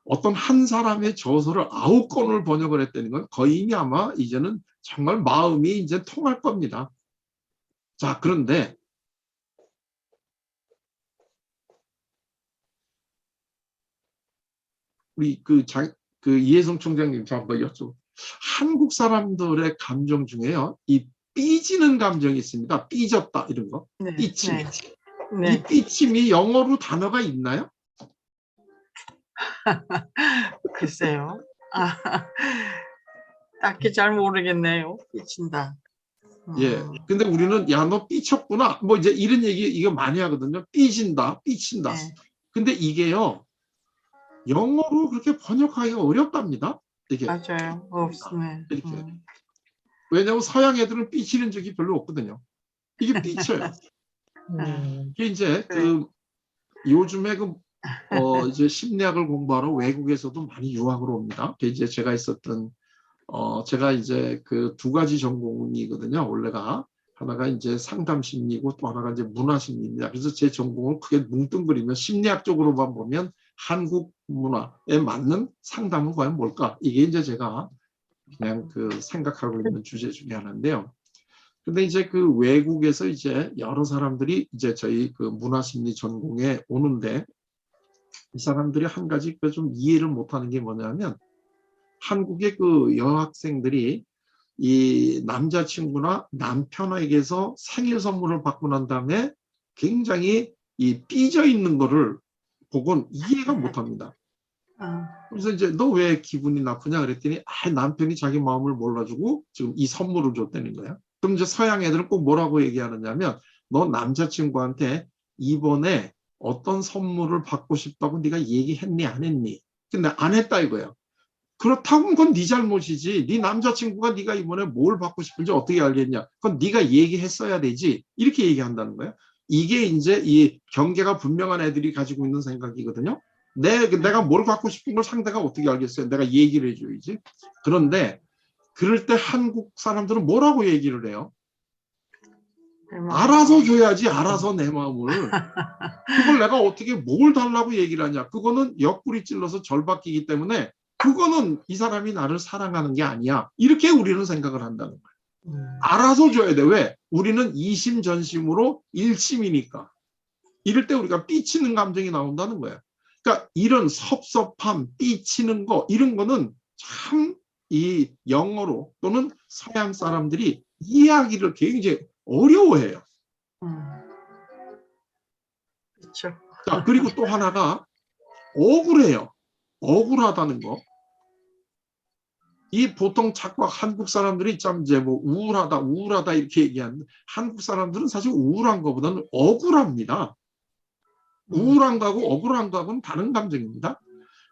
어떤 한 사람의 저서를 9권을 번역을 했다는 건 거의 아마 이제는 정말 마음이 이제 통할 겁니다. 자, 그런데 우리 이혜성 총장님 저 한번 여쭤. 한국 사람들의 감정 중에요. 이 삐지는 감정이 있습니다. 삐졌다 이런 거. 네, 삐침. 네. 이 삐침이 영어로 단어가 있나요? 글쎄요. 딱히 잘 모르겠네요. 삐친다. 예. 근데 우리는 야, 너 삐쳤구나. 뭐 이제 이런 얘기 이거 많이 하거든요. 삐진다, 삐친다. 네. 근데 이게요. 영어로 그렇게 번역하기가 어렵답니다. 이게. 맞아요. 없네. 이렇게. 왜냐하면 서양 애들은 삐치는 적이 별로 없거든요. 이게 삐쳐요. 이게 이제 요즘에 이제 심리학을 공부하러 외국에서도 많이 유학을 옵니다. 이제 제가 있었던 제가 이제 두 가지 전공이거든요. 원래가 하나가 이제 상담 심리고 또 하나가 이제 문화 심리입니다. 그래서 제 전공을 크게 뭉뚱그리면 심리학 쪽으로만 보면 한국 문화에 맞는 상담은 과연 뭘까? 이게 이제 제가 그냥 생각하고 있는 주제 중에 하나인데요. 근데 이제 외국에서 이제 여러 사람들이 이제 저희 문화 심리 전공에 오는데 이 사람들이 한 가지 좀 이해를 못하는 게 뭐냐면 한국의 여학생들이 이 남자친구나 남편에게서 생일 선물을 받고 난 다음에 굉장히 이 삐져 있는 거를 보곤 이해가 못합니다. 그래서 이제 너 왜 기분이 나쁘냐 그랬더니 남편이 자기 마음을 몰라주고 지금 이 선물을 줬다는 거야. 그럼 이제 서양 애들은 꼭 뭐라고 얘기하느냐면 너 남자친구한테 이번에 어떤 선물을 받고 싶다고 네가 얘기했니 안 했니? 근데 안 했다 이거야. 그렇다면 그건 네 잘못이지. 네 남자친구가 네가 이번에 뭘 받고 싶은지 어떻게 알겠냐. 그건 네가 얘기했어야 되지. 이렇게 얘기한다는 거야. 이게 이제 이 경계가 분명한 애들이 가지고 있는 생각이거든요. 내가 뭘 갖고 싶은 걸 상대가 어떻게 알겠어요? 내가 얘기를 해줘야지. 그런데 그럴 때 한국 사람들은 뭐라고 얘기를 해요? 알아서 줘야지, 알아서 내 마음을. 그걸 내가 어떻게 뭘 달라고 얘기를 하냐. 그거는 옆구리 찔러서 절박이기 때문에 그거는 이 사람이 나를 사랑하는 게 아니야. 이렇게 우리는 생각을 한다는 거예요. 알아서 줘야 돼. 왜? 우리는 이심전심으로 일심이니까. 이럴 때 우리가 삐치는 감정이 나온다는 거예요. 그러니까 이런 섭섭함, 삐치는 거 이런 거는 참 이 영어로 또는 서양 사람들이 이해하기를 굉장히 어려워해요. 그렇죠. 자, 그리고 또 하나가 억울해요. 억울하다는 거. 이 보통 자꾸 한국 사람들이 참 이제 뭐 우울하다 이렇게 얘기하는데 한국 사람들은 사실 우울한 것보다는 억울합니다. 우울한 거하고 억울한 거하고는 다른 감정입니다.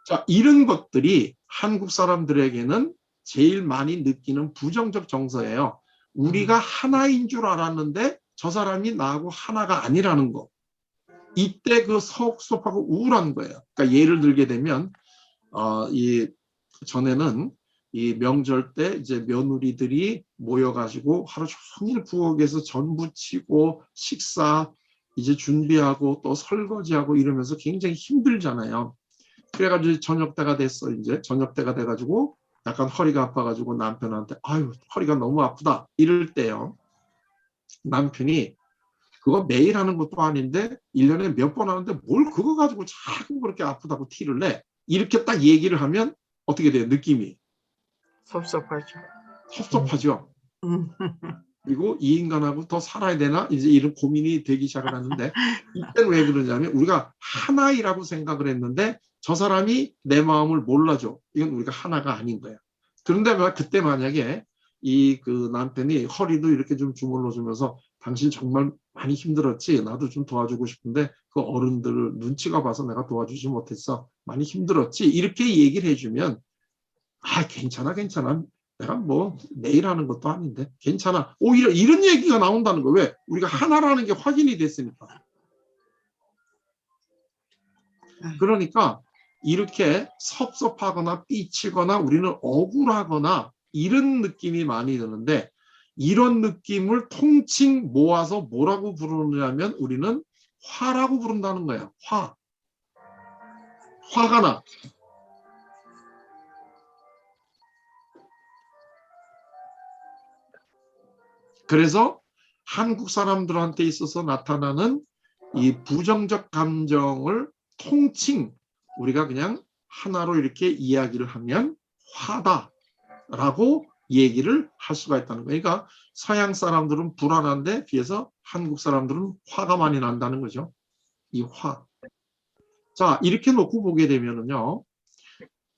자, 이런 것들이 한국 사람들에게는 제일 많이 느끼는 부정적 정서예요. 우리가 하나인 줄 알았는데 저 사람이 나하고 하나가 아니라는 거. 이때 그 섭섭하고 우울한 거예요. 그러니까 예를 들게 되면 이 전에는 이 명절 때 이제 며느리들이 모여가지고 하루 종일 부엌에서 전 부치고 식사 이제 준비하고 또 설거지하고 이러면서 굉장히 힘들잖아요. 그래가지고 저녁 때가 됐어. 이제 저녁 때가 돼가지고 약간 허리가 아파가지고 남편한테 아유 허리가 너무 아프다 이럴 때요. 남편이 그거 매일 하는 것도 아닌데 1년에 몇 번 하는데 뭘 그거 가지고 자꾸 그렇게 아프다고 티를 내. 이렇게 딱 얘기를 하면 어떻게 돼요? 느낌이. 섭섭하죠. 섭섭하죠. 그리고 이 인간하고 더 살아야 되나? 이제 이런 고민이 되기 시작을 하는데 이때는 왜 그러냐면 우리가 하나이라고 생각을 했는데 저 사람이 내 마음을 몰라줘. 이건 우리가 하나가 아닌 거예요. 그런데 그때 만약에 이 그 남편이 허리도 이렇게 좀 주물러 주면서 당신 정말 많이 힘들었지? 나도 좀 도와주고 싶은데 그 어른들 눈치가 봐서 내가 도와주지 못했어. 많이 힘들었지? 이렇게 얘기를 해주면 아 괜찮아. 내가 뭐 내일 하는 것도 아닌데 괜찮아. 오히려 이런 얘기가 나온다는 거. 왜? 우리가 하나라는 게 확인이 됐으니까. 그러니까 이렇게 섭섭하거나 삐치거나 우리는 억울하거나 이런 느낌이 많이 드는데 이런 느낌을 통칭 모아서 뭐라고 부르느냐면 우리는 화라고 부른다는 거예요. 화가 나. 그래서 한국 사람들한테 있어서 나타나는 이 부정적 감정을 통칭 우리가 그냥 하나로 이렇게 이야기를 하면 화다라고 얘기를 할 수가 있다는 거예요. 그러니까 서양 사람들은 불안한데 비해서 한국 사람들은 화가 많이 난다는 거죠. 이 화. 자, 이렇게 놓고 보게 되면은요.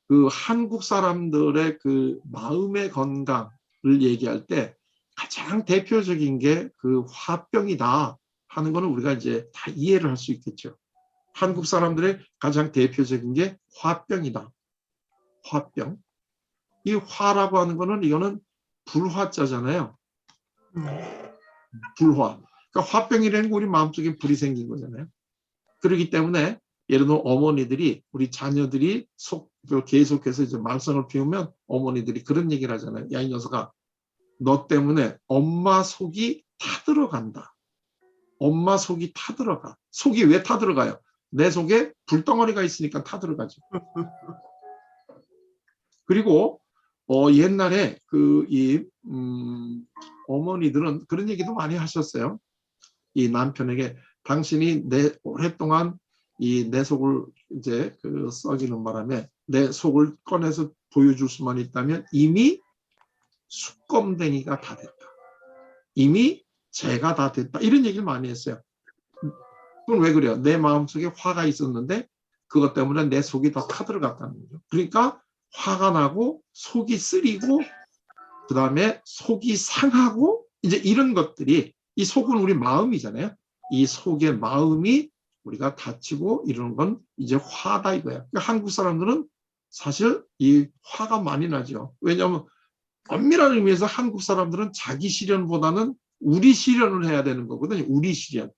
그 한국 사람들의 그 마음의 건강을 얘기할 때 가장 대표적인 게 그 화병이다 하는 거는 우리가 이제 다 이해를 할 수 있겠죠. 한국 사람들의 가장 대표적인 게 화병이다. 화병. 이 화라고 하는 거는 이거는 불화자잖아요. 불화. 그러니까 화병이라는 게 우리 마음속에 불이 생긴 거잖아요. 그렇기 때문에 예를 들어 어머니들이 우리 자녀들이 계속해서 이제 말썽을 피우면 어머니들이 그런 얘기를 하잖아요. 야, 이 녀석아. 너 때문에 엄마 속이 타들어간다. 엄마 속이 타들어가. 속이 왜 타들어가요? 내 속에 불덩어리가 있으니까 타들어가죠. 그리고 옛날에 어머니들은 그런 얘기도 많이 하셨어요. 이 남편에게 당신이 오랫동안 내 속을 이제 썩이는 바람에 내 속을 꺼내서 보여줄 수만 있다면 이미 숙검댕이가 다 됐다. 이미 죄가 다 됐다. 이런 얘기를 많이 했어요. 그건 왜 그래요? 내 마음속에 화가 있었는데 그것 때문에 내 속이 다 타들어갔다는 거죠. 그러니까 화가 나고 속이 쓰리고 그 다음에 속이 상하고 이제 이런 것들이 이 속은 우리 마음이잖아요. 이 속의 마음이 우리가 다치고 이러는 건 이제 화다 이거야. 그러니까 한국 사람들은 사실 이 화가 많이 나죠. 왜냐하면 엄밀한 의미에서 한국 사람들은 자기 실현보다는 우리 실현을 해야 되는 거거든요. 우리 실현.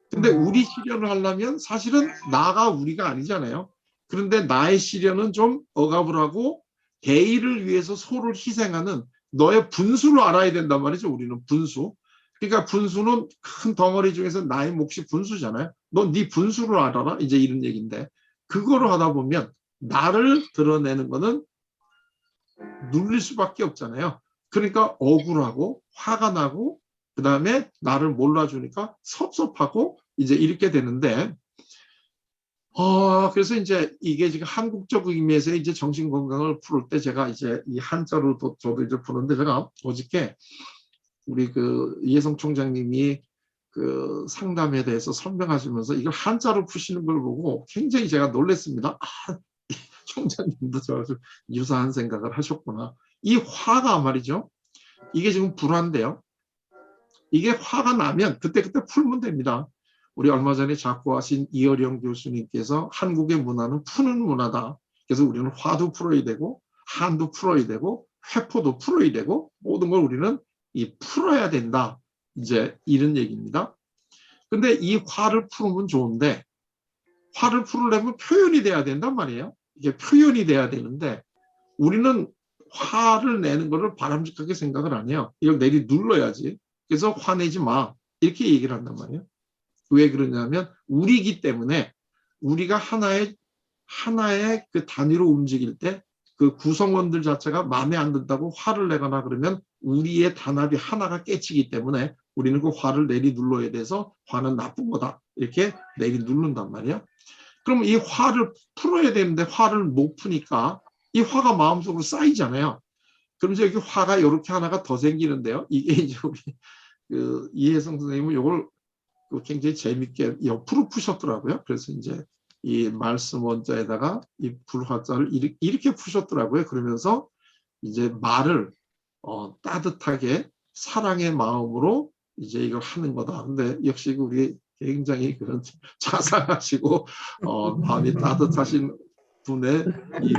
근데 우리 실현을 하려면 사실은 나가 우리가 아니잖아요. 그런데 나의 실현은 좀 억압을 하고 대의를 위해서 소를 희생하는 너의 분수를 알아야 된단 말이죠. 우리는 분수. 그러니까 분수는 큰 덩어리 중에서 나의 몫이 분수잖아요. 너 네 분수를 알아라. 이제 이런 얘기인데 그거를 하다 보면 나를 드러내는 거는 눌릴 수밖에 없잖아요. 그러니까 억울하고 화가 나고 그다음에 나를 몰라주니까 섭섭하고 이제 이렇게 되는데 그래서 이제 이게 지금 한국적 의미에서 이제 정신 건강을 풀을 때 제가 이제 이 한자로 저도 이제 푸는데 제가 어저께 우리 그 이혜성 총장님이 그 상담에 대해서 설명하시면서 이걸 한자로 푸시는 걸 보고 굉장히 제가 놀랐습니다. 총장님도 저와 좀 유사한 생각을 하셨구나. 이 화가 말이죠. 이게 지금 불화인데요. 이게 화가 나면 그때그때 풀면 됩니다. 우리 얼마 전에 작고하신 이어령 교수님께서 한국의 문화는 푸는 문화다. 그래서 우리는 화도 풀어야 되고 한도 풀어야 되고 회포도 풀어야 되고 모든 걸 우리는 이 풀어야 된다. 이제 이런 얘기입니다. 근데 이 화를 풀으면 좋은데 화를 풀으려면 표현이 돼야 된단 말이에요. 이게 표현이 돼야 되는데 우리는 화를 내는 것을 바람직하게 생각을 안 해요. 이걸 내리 눌러야지. 그래서 화내지 마. 이렇게 얘기를 한단 말이에요. 왜 그러냐면 우리이기 때문에 우리가 하나의 그 단위로 움직일 때 그 구성원들 자체가 마음에 안 든다고 화를 내거나 그러면 우리의 단합이 하나가 깨지기 때문에 우리는 그 화를 내리 눌러야 돼서 화는 나쁜 거다. 이렇게 내리 누른단 말이에요. 그럼 이 화를 풀어야 되는데 화를 못 푸니까 이 화가 마음속으로 쌓이잖아요. 그럼 이제 여기 화가 이렇게 하나가 더 생기는데요. 이게 이제 우리 그 이혜성 선생님은 이걸 굉장히 재밌게 옆으로 푸셨더라고요. 그래서 이제 이 말씀 원자에다가 이 불화자를 이렇게 푸셨더라고요. 그러면서 이제 말을 따뜻하게 사랑의 마음으로 이제 이걸 하는 거다. 근데 역시 우리 굉장히 그런 자상하시고 마음이 따뜻하신 분의 이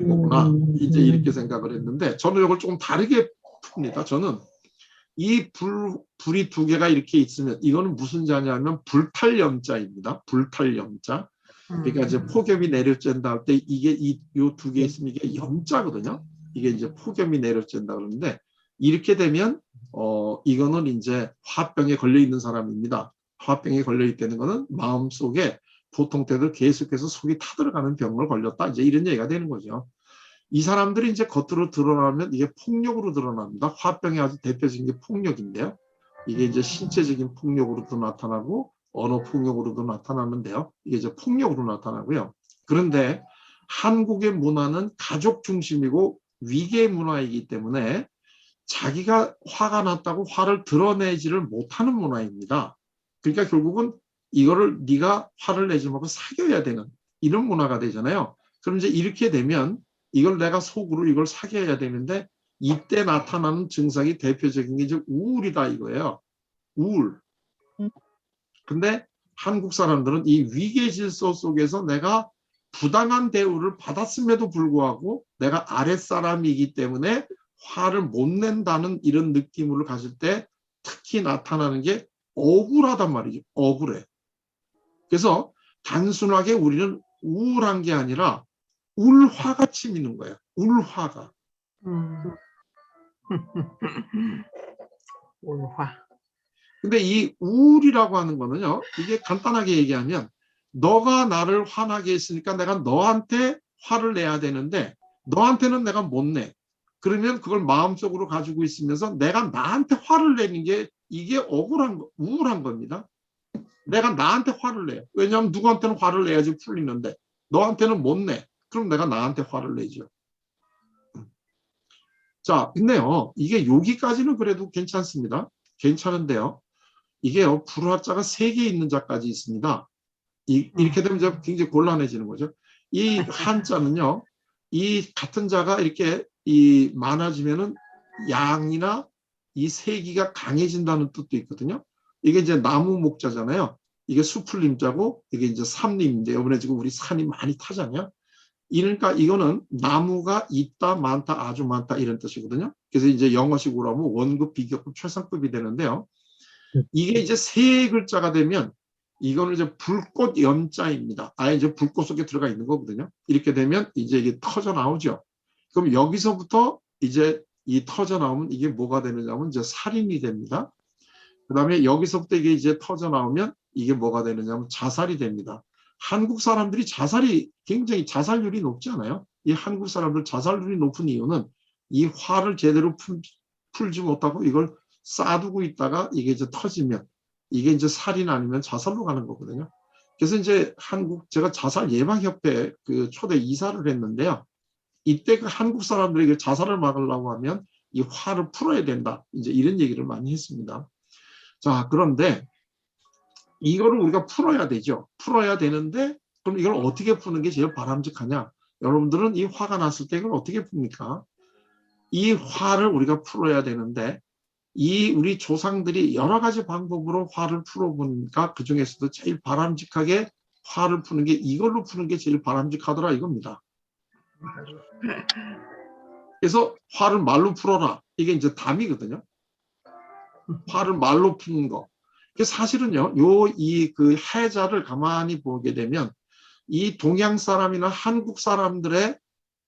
거구나. 이제 이렇게 생각을 했는데 저는 이걸 조금 다르게 풉니다. 저는 이 불이 두 개가 이렇게 있으면 이거는 무슨 자냐면 불탈염자입니다. 불탈염자. 그러니까 이제 폭염이 내려쬐다 할 때 이게 이 두 개 있으면 이게 염자거든요. 이게 이제 폭염이 내려쬐다 그러는데 이렇게 되면 이거는 이제 화병에 걸려 있는 사람입니다. 화병에 걸려 있다는 거는 마음속에 보통 때도 계속해서 속이 타들어가는 병을 걸렸다. 이제 이런 얘기가 되는 거죠. 이 사람들이 이제 겉으로 드러나면 이게 폭력으로 드러납니다. 화병의 아주 대표적인 게 폭력인데요. 이게 이제 신체적인 폭력으로도 나타나고 언어 폭력으로도 나타나는데요. 이게 이제 폭력으로 나타나고요. 그런데 한국의 문화는 가족 중심이고 위계 문화이기 때문에 자기가 화가 났다고 화를 드러내지를 못하는 문화입니다. 그러니까 결국은 이거를 네가 화를 내지 말고 사귀어야 되는 이런 문화가 되잖아요. 그럼 이제 이렇게 되면 이걸 내가 속으로 이걸 사귀어야 되는데 이때 나타나는 증상이 대표적인 게 이제 우울이다 이거예요. 우울. 근데 한국 사람들은 이 위계 질서 속에서 내가 부당한 대우를 받았음에도 불구하고 내가 아랫사람이기 때문에 화를 못 낸다는 이런 느낌을 가질 때 특히 나타나는 게 억울하단 말이죠. 억울해. 그래서 단순하게 우리는 우울한 게 아니라 울화가 치미는 거예요. 울화가. 울화. 근데 이 우울이라고 하는 거는요. 이게 간단하게 얘기하면 너가 나를 화나게 했으니까 내가 너한테 화를 내야 되는데 너한테는 내가 못 내. 그러면 그걸 마음속으로 가지고 있으면서 내가 나한테 화를 내는 게 이게 우울한 겁니다. 내가 나한테 화를 내요. 왜냐하면 누구한테는 화를 내야지 풀리는데 너한테는 못 내. 그럼 내가 나한테 화를 내죠. 자, 근데요. 이게 여기까지는 그래도 괜찮습니다. 괜찮은데요. 이게요. 불화자가 3개 있는 자까지 있습니다. 이렇게 되면 이제 굉장히 곤란해지는 거죠. 이 한자는요. 이 같은 자가 이렇게 많아지면은 양이나 이 세기가 강해진다는 뜻도 있거든요. 이게 이제 나무 목자잖아요. 이게 수풀림자고 이게 이제 삼림인데 이번에 지금 우리 산이 많이 타잖아요. 그러니까 이거는 나무가 있다, 많다, 아주 많다 이런 뜻이거든요. 그래서 이제 영어식으로 하면 원급, 비교급, 최상급이 되는데요. 이게 이제 3글자가 되면 이거는 이제 불꽃 연자입니다. 아예 이제 불꽃 속에 들어가 있는 거거든요. 이렇게 되면 이제 이게 터져 나오죠. 그럼 여기서부터 이제 이 터져 나오면 이게 뭐가 되느냐면 이제 살인이 됩니다. 그 다음에 여기서부터 이게 이제 터져 나오면 이게 뭐가 되느냐면 자살이 됩니다. 한국 사람들이 자살이 굉장히 자살률이 높지 않아요? 이 한국 사람들 자살률이 높은 이유는 이 화를 제대로 풀지 못하고 이걸 쌓아두고 있다가 이게 이제 터지면 이게 이제 살인 아니면 자살로 가는 거거든요. 그래서 이제 제가 자살 예방협회 그 초대 이사를 했는데요. 이때 그 한국 사람들에게 자살을 막으려고 하면 이 화를 풀어야 된다. 이제 이런 얘기를 많이 했습니다. 자, 그런데 이거를 우리가 풀어야 되죠. 풀어야 되는데 그럼 이걸 어떻게 푸는 게 제일 바람직하냐? 여러분들은 이 화가 났을 때 이걸 어떻게 풉니까? 이 화를 우리가 풀어야 되는데 우리 조상들이 여러 가지 방법으로 화를 풀어보니까 그 중에서도 제일 바람직하게 화를 푸는 게 이걸로 푸는 게 제일 바람직하더라 이겁니다. 그래서 화를 말로 풀어라. 이게 이제 담이거든요. 화를 말로 푸는 거. 사실은요, 그 해자를 가만히 보게 되면 이 동양 사람이나 한국 사람들의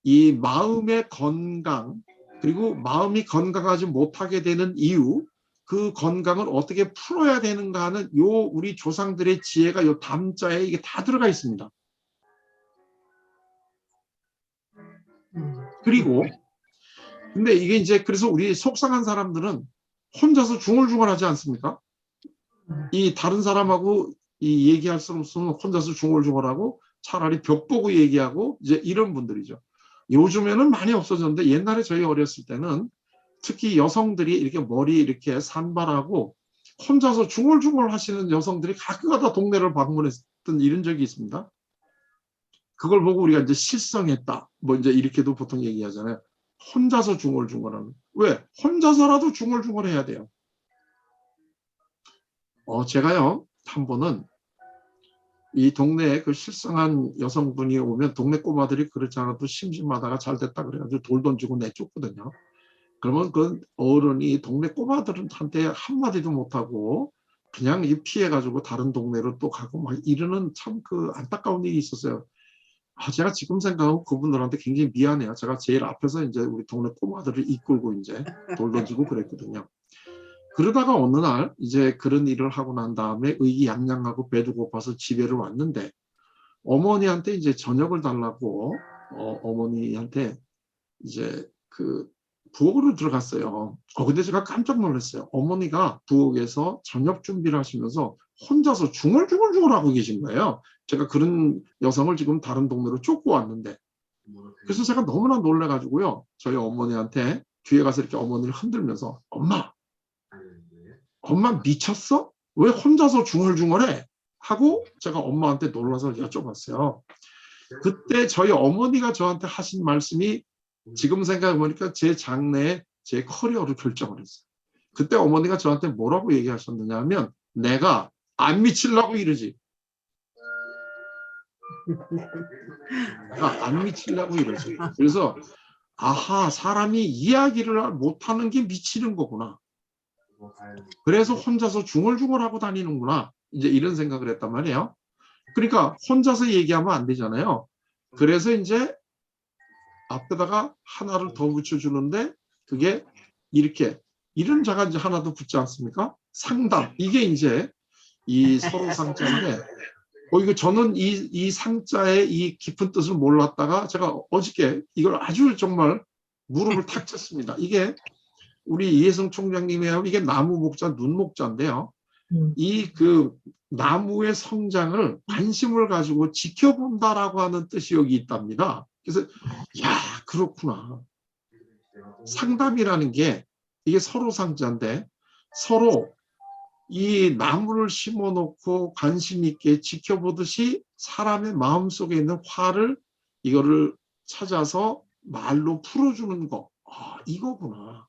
이 마음의 건강, 그리고 마음이 건강하지 못하게 되는 이유, 그 건강을 어떻게 풀어야 되는가 하는 우리 조상들의 지혜가 요 담자에 이게 다 들어가 있습니다. 그리고 근데 이게 이제 그래서 우리 속상한 사람들은 혼자서 중얼중얼하지 않습니까? 이 다른 사람하고 이 얘기할 수 없으면 혼자서 중얼중얼하고 차라리 벽 보고 얘기하고 이제 이런 분들이죠. 요즘에는 많이 없어졌는데 옛날에 저희 어렸을 때는 특히 여성들이 이렇게 머리 이렇게 산발하고 혼자서 중얼중얼 하시는 여성들이 가끔가다 동네를 방문했던 이런 적이 있습니다. 그걸 보고 우리가 이제 실성했다. 뭐 이제 이렇게도 보통 얘기하잖아요. 혼자서 중얼중얼하는. 왜? 혼자서라도 중얼중얼해야 돼요. 제가요, 한 번은 이 동네에 그 실성한 여성분이 오면 동네 꼬마들이 그렇지 않아도 심심하다가 잘 됐다 그래가지고 돌 던지고 내쫓거든요. 그러면 그 어른이 동네 꼬마들한테 한마디도 못하고 그냥 피해가지고 다른 동네로 또 가고 막 이러는 참 그 안타까운 일이 있었어요. 제가 지금 생각하면 그분들한테 굉장히 미안해요. 제가 제일 앞에서 이제 우리 동네 꼬마들을 이끌고 이제 돌 던지고 그랬거든요. 그러다가 어느 날 이제 그런 일을 하고 난 다음에 의기양양하고 배도 고파서 집에를 왔는데 어머니한테 이제 저녁을 달라고 어머니한테 이제 그 부엌으로 들어갔어요. 근데 제가 깜짝 놀랐어요. 어머니가 부엌에서 저녁 준비를 하시면서 혼자서 중얼중얼하고 계신 거예요. 제가 그런 여성을 지금 다른 동네로 쫓고 왔는데 그래서 제가 너무나 놀라가지고요. 저희 어머니한테 뒤에 가서 이렇게 어머니를 흔들면서 엄마 미쳤어? 왜 혼자서 중얼중얼해? 하고 제가 엄마한테 놀라서 여쭤봤어요. 그때 저희 어머니가 저한테 하신 말씀이 지금 생각해보니까 제 장래에 제 커리어를 결정을 했어요. 그때 어머니가 저한테 뭐라고 얘기하셨느냐 하면 내가 안 미치려고 이러지. 내가 안 미치려고 이러지. 그래서 아하, 사람이 이야기를 못하는 게 미치는 거구나. 그래서 혼자서 중얼중얼하고 다니는구나. 이제 이런 생각을 했단 말이에요. 그러니까 혼자서 얘기하면 안 되잖아요. 그래서 이제 앞에다가 하나를 더 붙여주는데 그게 이렇게 이런 자가 이제 하나 더 붙지 않습니까? 상담. 이게 이제 이 서로 상자인데 이거 저는 이 상자의 이 깊은 뜻을 몰랐다가 제가 어저께 이걸 아주 정말 무릎을 탁 쳤습니다. 이게 우리 이혜성 총장님이 하고 이게 나무 목자, 눈 목자인데요. 이 그 나무의 성장을 관심을 가지고 지켜본다라고 하는 뜻이 여기 있답니다. 그래서 야, 그렇구나. 상담이라는 게 이게 서로 상자인데 서로 이 나무를 심어 놓고 관심 있게 지켜보듯이 사람의 마음속에 있는 화를 이거를 찾아서 말로 풀어주는 거. 이거구나.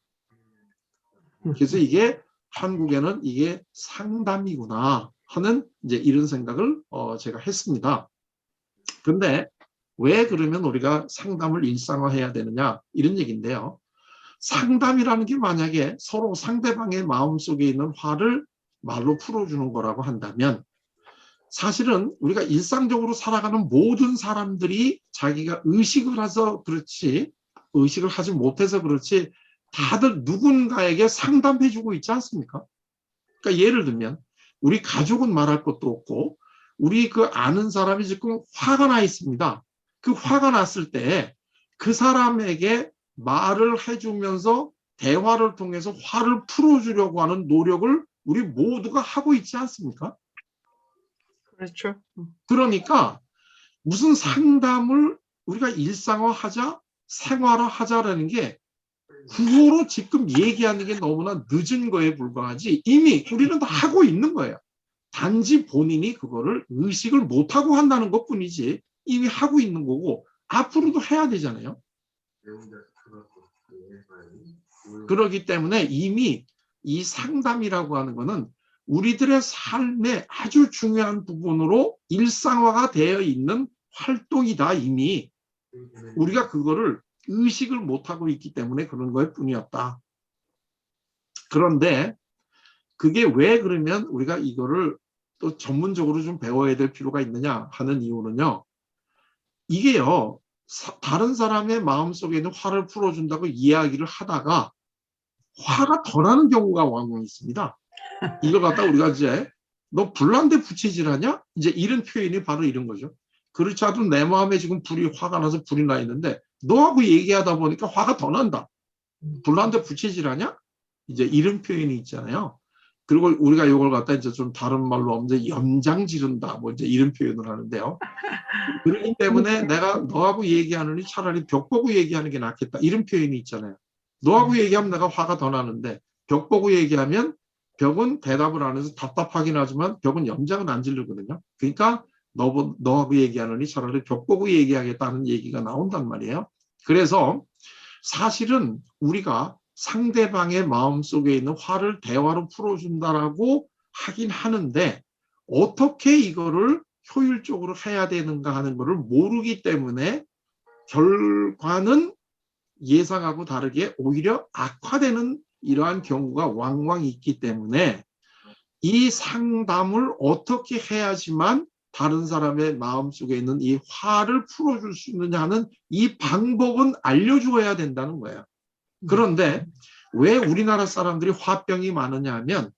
그래서 이게 한국에는 이게 상담이구나 하는 이제 이런 생각을 제가 했습니다. 근데 왜 그러면 우리가 상담을 일상화해야 되느냐 이런 얘기인데요. 상담이라는 게 만약에 서로 상대방의 마음속에 있는 화를 말로 풀어주는 거라고 한다면 사실은 우리가 일상적으로 살아가는 모든 사람들이 자기가 의식을 해서 그렇지, 의식을 하지 못해서 그렇지, 다들 누군가에게 상담해주고 있지 않습니까? 그러니까 예를 들면 우리 가족은 말할 것도 없고 우리 그 아는 사람이 지금 화가 나 있습니다. 그 화가 났을 때 그 사람에게 말을 해주면서 대화를 통해서 화를 풀어주려고 하는 노력을 우리 모두가 하고 있지 않습니까? 그렇죠. 그러니까 무슨 상담을 우리가 일상화하자, 생활화하자라는 게 구호로 지금 얘기하는 게 너무나 늦은 거에 불과하지 이미 우리는 다 하고 있는 거예요. 단지 본인이 그거를 의식을 못하고 한다는 것뿐이지 이미 하고 있는 거고 앞으로도 해야 되잖아요. 그렇기 때문에 이미 이 상담이라고 하는 거는 우리들의 삶의 아주 중요한 부분으로 일상화가 되어 있는 활동이다. 이미 우리가 그거를 의식을 못하고 있기 때문에 그런 거일 뿐이었다. 그런데 그게 왜 그러면 우리가 이거를 또 전문적으로 좀 배워야 될 필요가 있느냐 하는 이유는요. 이게요. 다른 사람의 마음속에 있는 화를 풀어준다고 이야기를 하다가 화가 더 나는 경우가 왕왕 있습니다. 이걸 갖다 우리가 이제 너 불난데 부채질하냐? 이제 이런 표현이 바로 이런 거죠. 그렇지 않아도 내 마음에 지금 화가 나서 불이 나 있는데 너하고 얘기하다 보니까 화가 더 난다. 불난데 부채질하냐? 이제 이런 표현이 있잖아요. 그리고 우리가 이걸 갖다 이제 좀 다른 말로 하면 염장 지른다. 뭐 이제 이런 표현을 하는데요. 그렇기 때문에 내가 너하고 얘기하느니 차라리 벽 보고 얘기하는 게 낫겠다. 이런 표현이 있잖아요. 너하고 얘기하면 내가 화가 더 나는데 벽 보고 얘기하면 벽은 대답을 안 해서 답답하긴 하지만 벽은 염장은 안 지르거든요. 그러니까 너하고 얘기하느니 차라리 벽 보고 얘기하겠다는 얘기가 나온단 말이에요. 그래서 사실은 우리가 상대방의 마음속에 있는 화를 대화로 풀어준다라고 하긴 하는데 어떻게 이거를 효율적으로 해야 되는가 하는 것을 모르기 때문에 결과는 예상하고 다르게 오히려 악화되는 이러한 경우가 왕왕 있기 때문에 이 상담을 어떻게 해야지만 다른 사람의 마음속에 있는 이 화를 풀어줄 수 있느냐 하는 이 방법은 알려주어야 된다는 거예요. 그런데 왜 우리나라 사람들이 화병이 많으냐 하면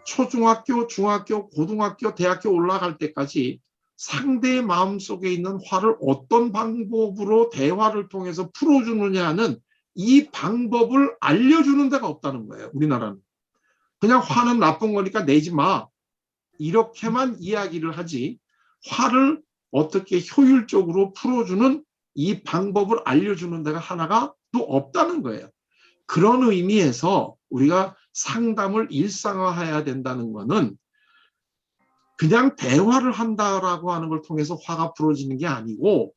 초중학교, 중학교, 고등학교, 대학교 올라갈 때까지 상대의 마음속에 있는 화를 어떤 방법으로 대화를 통해서 풀어주느냐 하는 이 방법을 알려주는 데가 없다는 거예요. 우리나라는. 그냥 화는 나쁜 거니까 내지 마. 이렇게만 이야기를 하지 화를 어떻게 효율적으로 풀어주는 이 방법을 알려주는 데가 하나가 또 없다는 거예요. 그런 의미에서 우리가 상담을 일상화해야 된다는 것은 그냥 대화를 한다라고 하는 걸 통해서 화가 풀어지는 게 아니고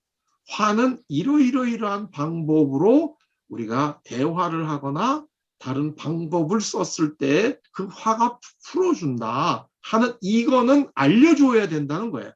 화는 이러이러이러한 방법으로 우리가 대화를 하거나 다른 방법을 썼을 때 그 화가 풀어준다 하는 이거는 알려줘야 된다는 거예요.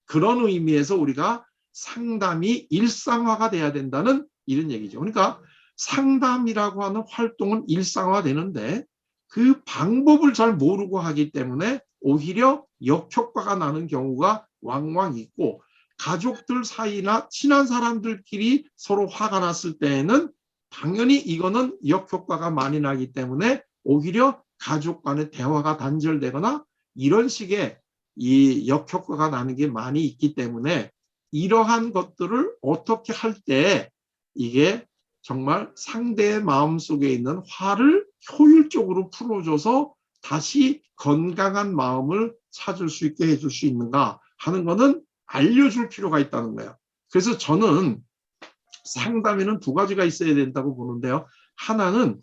그런 의미에서 우리가 상담이 일상화가 돼야 된다는 이런 얘기죠. 그러니까 상담이라고 하는 활동은 일상화되는데 그 방법을 잘 모르고 하기 때문에 오히려 역효과가 나는 경우가 왕왕 있고 가족들 사이나 친한 사람들끼리 서로 화가 났을 때에는 당연히 이거는 역효과가 많이 나기 때문에 오히려 가족 간의 대화가 단절되거나 이런 식의 이 역효과가 나는 게 많이 있기 때문에 이러한 것들을 어떻게 할 때 이게 정말 상대의 마음속에 있는 화를 효율적으로 풀어줘서 다시 건강한 마음을 찾을 수 있게 해줄 수 있는가 하는 거는 알려줄 필요가 있다는 거예요. 그래서 저는 상담에는 두 가지가 있어야 된다고 보는데요. 하나는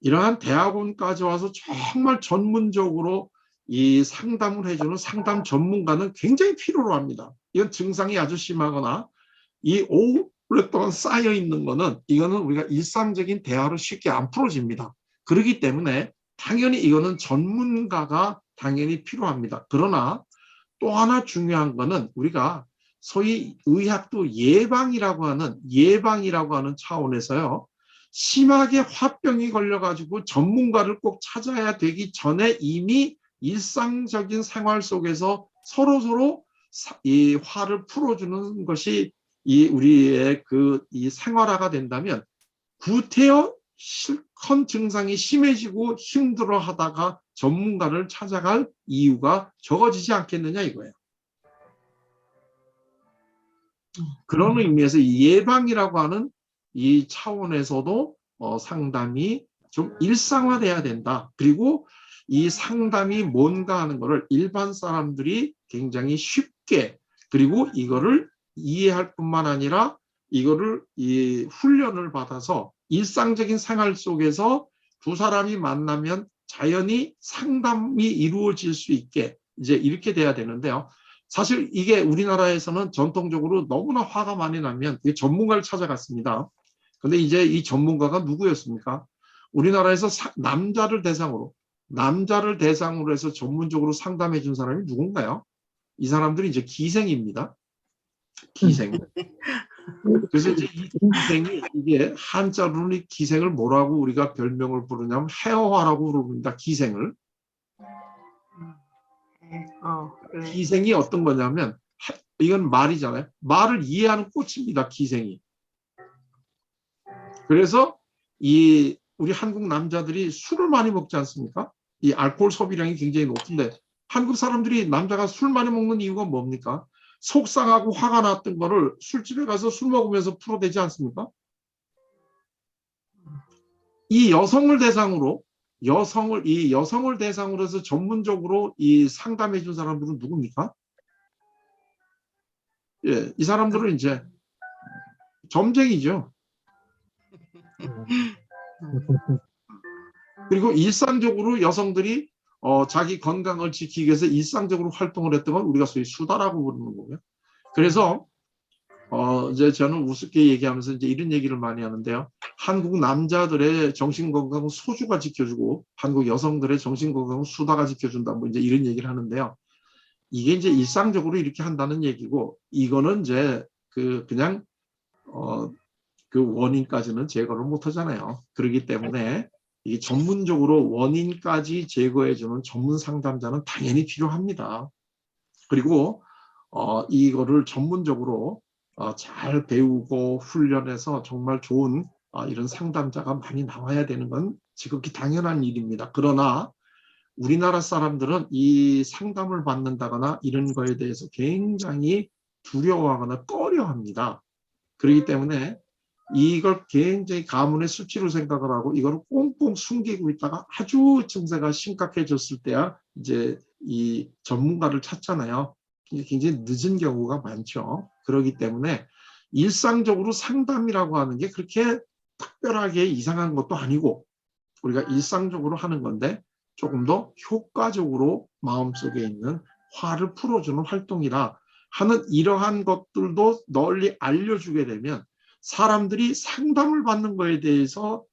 이러한 대학원까지 와서 정말 전문적으로 이 상담을 해주는 상담 전문가는 굉장히 필요로 합니다. 이건 증상이 아주 심하거나 이 오랫동안 쌓여 있는 거는 이거는 우리가 일상적인 대화로 쉽게 안 풀어집니다. 그렇기 때문에 당연히 이거는 전문가가 당연히 필요합니다. 그러나 또 하나 중요한 거는 우리가 소위 의학도 예방이라고 하는 차원에서요. 심하게 화병이 걸려가지고 전문가를 꼭 찾아야 되기 전에 이미 일상적인 생활 속에서 서로 이 화를 풀어주는 것이 이 우리의 이 생활화가 된다면 구태여 실컷 증상이 심해지고 힘들어하다가 전문가를 찾아갈 이유가 적어지지 않겠느냐 이거예요. 그런 의미에서 예방이라고 하는 이 차원에서도 상담이 좀 일상화돼야 된다. 그리고 이 상담이 뭔가 하는 것을 일반 사람들이 굉장히 쉽게 그리고 이거를 이해할 뿐만 아니라 이거를 이 훈련을 받아서 일상적인 생활 속에서 두 사람이 만나면 자연히 상담이 이루어질 수 있게 이제 이렇게 돼야 되는데요. 사실 이게 우리나라에서는 전통적으로 너무나 화가 많이 나면 전문가를 찾아갔습니다. 근데 이제 이 전문가가 누구였습니까? 우리나라에서 남자를 대상으로 해서 전문적으로 상담해 준 사람이 누군가요? 이 사람들이 이제 기생입니다. 기생. 그래서 이제 이 기생이 이게 한자로는 기생을 뭐라고 우리가 별명을 부르냐면 해어화라고 부릅니다. 기생을. 그래. 기생이 어떤 거냐면 이건 말이잖아요. 말을 이해하는 꽃입니다. 기생이. 그래서 이 우리 한국 남자들이 술을 많이 먹지 않습니까? 이 알코올 소비량이 굉장히 높은데 한국 사람들이 남자가 술 많이 먹는 이유가 뭡니까? 속상하고 화가 났던 거를 술집에 가서 술 먹으면서 풀어대지 않습니까? 이 여성을 대상으로 해서 전문적으로 이 상담해 준 사람들은 누굽니까? 예, 이 사람들은 이제 점쟁이죠. 그리고 일상적으로 여성들이 자기 건강을 지키기 위해서 일상적으로 활동을 했던 건 우리가 소위 수다라고 부르는 거고요. 그래서 이제 저는 우습게 얘기하면서 이제 이런 얘기를 많이 하는데요. 한국 남자들의 정신건강은 소주가 지켜주고 한국 여성들의 정신건강은 수다가 지켜준다. 뭐 이제 이런 얘기를 하는데요. 이게 이제 일상적으로 이렇게 한다는 얘기고 이거는 이제 그냥 그 원인까지는 제거를 못 하잖아요. 그렇기 때문에 이 전문적으로 원인까지 제거해주는 전문 상담자는 당연히 필요합니다. 그리고 이거를 전문적으로 잘 배우고 훈련해서 정말 좋은 이런 상담자가 많이 나와야 되는 건 지극히 당연한 일입니다. 그러나 우리나라 사람들은 이 상담을 받는다거나 이런 거에 대해서 굉장히 두려워하거나 꺼려합니다. 그렇기 때문에 이걸 굉장히 가문의 수치로 생각을 하고 이걸 꽁꽁 숨기고 있다가 아주 증세가 심각해졌을 때야 이제 이 전문가를 찾잖아요. 굉장히 늦은 경우가 많죠. 그렇기 때문에 일상적으로 상담이라고 하는 게 그렇게 특별하게 이상한 것도 아니고 우리가 일상적으로 하는 건데 조금 더 효과적으로 마음속에 있는 화를 풀어주는 활동이라 하는 이러한 것들도 널리 알려주게 되면 사람들이 상담을 받는 거에 대해서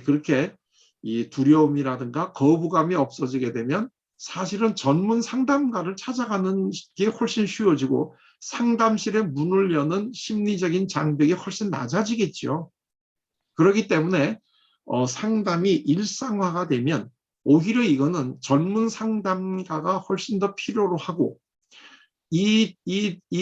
그렇게 이 두려움이라든가 거부감이 없어지게 되면 사실은 전문 상담가를 찾아가는 게 훨씬 쉬워지고 상담실의 문을 여는 심리적인 장벽이 훨씬 낮아지겠죠. 그렇기 때문에 상담이 일상화가 되면 오히려 이거는 전문 상담가가 훨씬 더 필요로 하고 이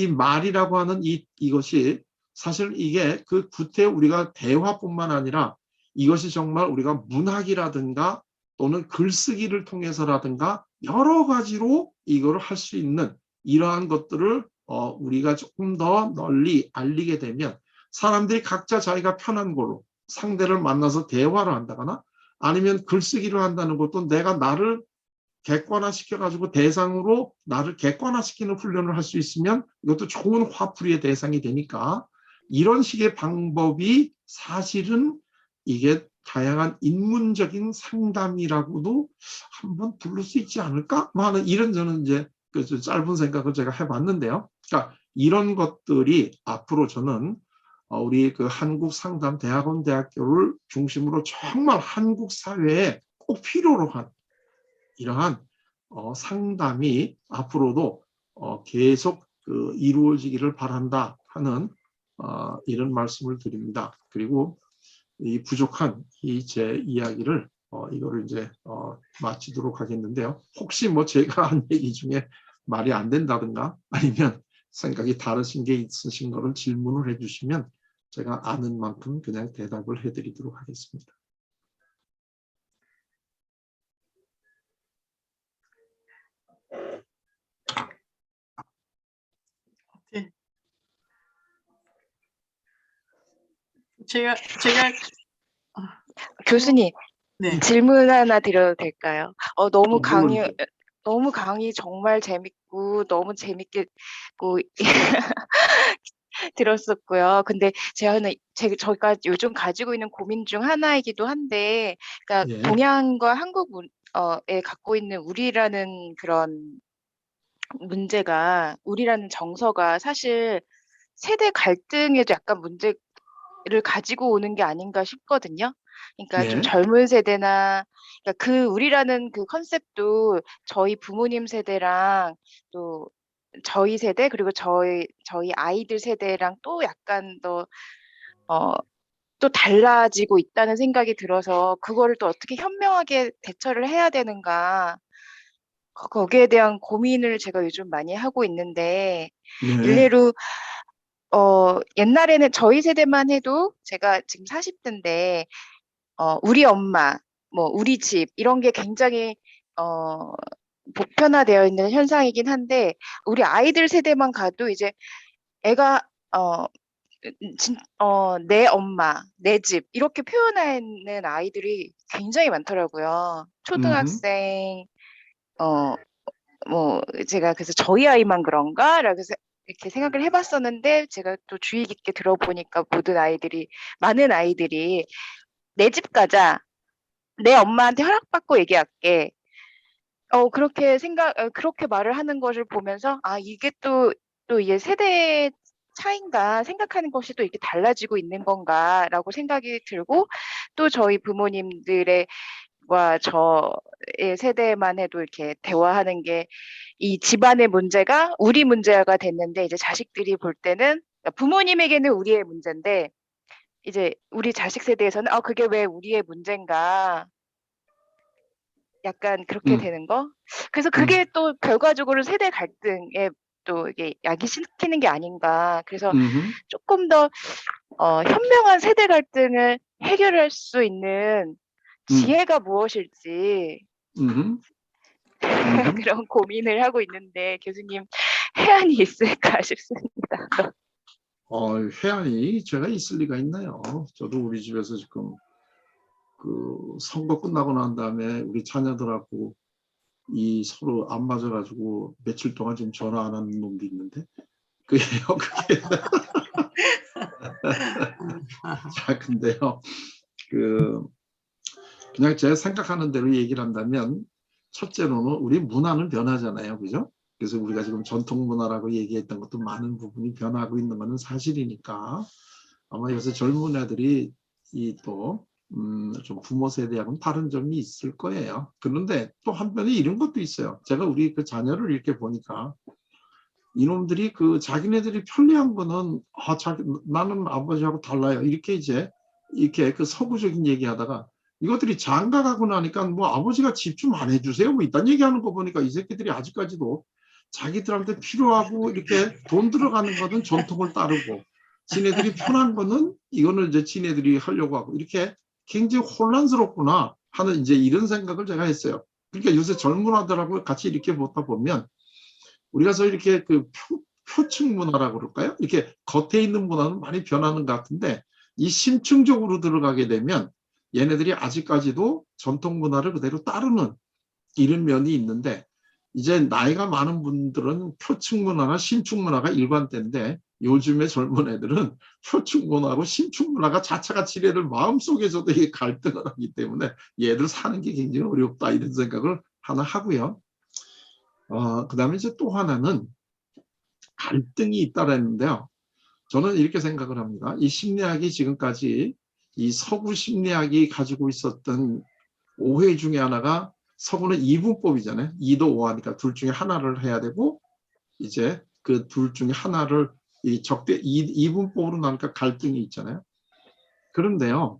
말이라고 하는 이것이 사실 이게 그 구태 우리가 대화뿐만 아니라 이것이 정말 우리가 문학이라든가 또는 글쓰기를 통해서라든가 여러 가지로 이거를 할 수 있는 이러한 것들을 우리가 조금 더 널리 알리게 되면 사람들이 각자 자기가 편한 걸로 상대를 만나서 대화를 한다거나 아니면 글쓰기를 한다는 것도 내가 나를 객관화시켜가지고 대상으로 나를 객관화시키는 훈련을 할 수 있으면 이것도 좋은 화풀이의 대상이 되니까 이런 식의 방법이 사실은 이게 다양한 인문적인 상담이라고도 한번 부를 수 있지 않을까 하는 이런 저는 이제 그 짧은 생각을 제가 해봤는데요. 그러니까 이런 것들이 앞으로 저는 우리 그 한국상담대학원대학교를 중심으로 정말 한국 사회에 꼭 필요로 한 이러한 상담이 앞으로도 계속 이루어지기를 바란다 하는 이런 말씀을 드립니다. 그리고 이 부족한 제 이야기를 이거를 이제 마치도록 하겠는데요. 혹시 뭐 제가 한 얘기 중에 말이 안 된다든가 아니면 생각이 다르신 게 있으신 거를 질문을 해주시면 제가 아는 만큼 그냥 대답을 해드리도록 하겠습니다. 네. 제가 교수님, 네. 질문 하나 드려도 될까요? 너무 물론이죠. 너무 강의 정말 재밌고 너무 재밌게 고 들었었고요. 근데 저희가 요즘 가지고 있는 고민 중 하나이기도 한데, 그러니까 예. 동양과 한국에 갖고 있는 우리라는 그런 문제가, 우리라는 정서가 사실 세대 갈등에도 약간 문제를 가지고 오는 게 아닌가 싶거든요. 그러니까 좀 예. 젊은 세대나, 그러니까 그 우리라는 그 컨셉도 저희 부모님 세대랑 또 저희 세대, 그리고 저희 아이들 세대랑 또 약간 또 달라지고 있다는 생각이 들어서 그거를 또 어떻게 현명하게 대처를 해야 되는가, 거기에 대한 고민을 제가 요즘 많이 하고 있는데, 네. 일례로 옛날에는 저희 세대만 해도, 제가 지금 40대인데 우리 엄마, 뭐 우리 집 이런 게 굉장히 보편화되어 있는 현상이긴 한데, 우리 아이들 세대만 가도 이제 애가 내 엄마, 내 집 이렇게 표현하는 아이들이 굉장히 많더라고요. 음흠. 초등학생, 뭐 제가 그래서 저희 아이만 그런가라고 이렇게 생각을 해봤었는데, 제가 또 주의 깊게 들어보니까 많은 아이들이 내 집 가자, 내 엄마한테 허락받고 얘기할게, 그렇게 말을 하는 것을 보면서, 이게 또 이게 세대 차인가, 생각하는 것이 또 이렇게 달라지고 있는 건가라고 생각이 들고, 또 저희 부모님들과 저의 세대만 해도 이렇게 대화하는 게, 이 집안의 문제가 우리 문제가 됐는데, 이제 자식들이 볼 때는, 그러니까 부모님에게는 우리의 문제인데, 이제 우리 자식 세대에서는 그게 왜 우리의 문제인가, 약간 그렇게 음. 되는 거. 그래서 그게 또 결과적으로 세대 갈등에 또 이게 야기시키는 게 아닌가. 그래서 음흠. 조금 더 현명한 세대 갈등을 해결할 수 있는 지혜가 무엇일지 음흠. 음흠. 그런 고민을 하고 있는데, 교수님 해안이 있을까 싶습니다. 회한이 제가 있을 리가 있나요? 저도 우리 집에서 지금 그 선거 끝나고 난 다음에 우리 자녀들하고 이 서로 안 맞아가지고 며칠 동안 지금 전화 안 하는 놈도 있는데 그게요, 그게. 자, 근데요, 그냥 제가 생각하는 대로 얘기를 한다면, 첫째로는 우리 문화는 변하잖아요, 그죠? 그래서 우리가 지금 전통 문화라고 얘기했던 것도 많은 부분이 변하고 있는 것은 사실이니까, 아마 요새 젊은 애들이 좀 부모 세대하고는 다른 점이 있을 거예요. 그런데 또 한편에 이런 것도 있어요. 제가 우리 그 자녀를 이렇게 보니까 이놈들이 자기네들이 편리한 거는 나는 아버지하고 달라요. 이렇게 그 서구적인 얘기하다가 이것들이 장가 가고 나니까 뭐 아버지가 집 좀 안 해주세요. 뭐 이딴 얘기하는 거 보니까 이 새끼들이 아직까지도 자기들한테 필요하고 이렇게 돈 들어가는 거는 전통을 따르고, 지네들이 편한 거는 이거는 이제 지네들이 하려고 하고, 이렇게 굉장히 혼란스럽구나 하는 이제 이런 생각을 제가 했어요. 그러니까 요새 젊은 아들하고 같이 이렇게 보다 보면 우리가 서 이렇게 표층 문화라고 그럴까요? 이렇게 겉에 있는 문화는 많이 변하는 것 같은데, 이 심층적으로 들어가게 되면 얘네들이 아직까지도 전통 문화를 그대로 따르는 이런 면이 있는데, 이제 나이가 많은 분들은 표층 문화나 심층 문화가 일관된데, 요즘의 젊은 애들은 표층 문화하고 심층 문화가 자체가 지네들 마음속에서도 이게 갈등을 하기 때문에 얘들 사는 게 굉장히 어렵다, 이런 생각을 하나 하고요. 그 다음에 이제 또 하나는 갈등이 있다라는데요. 저는 이렇게 생각을 합니다. 이 심리학이 지금까지 이 서구 심리학이 가지고 있었던 오해 중에 하나가, 서구는 이분법이잖아요. 2도 5하니까 둘 중에 하나를 해야 되고, 이제 그 둘 중에 하나를 이분법으로 나니까 갈등이 있잖아요. 그런데요,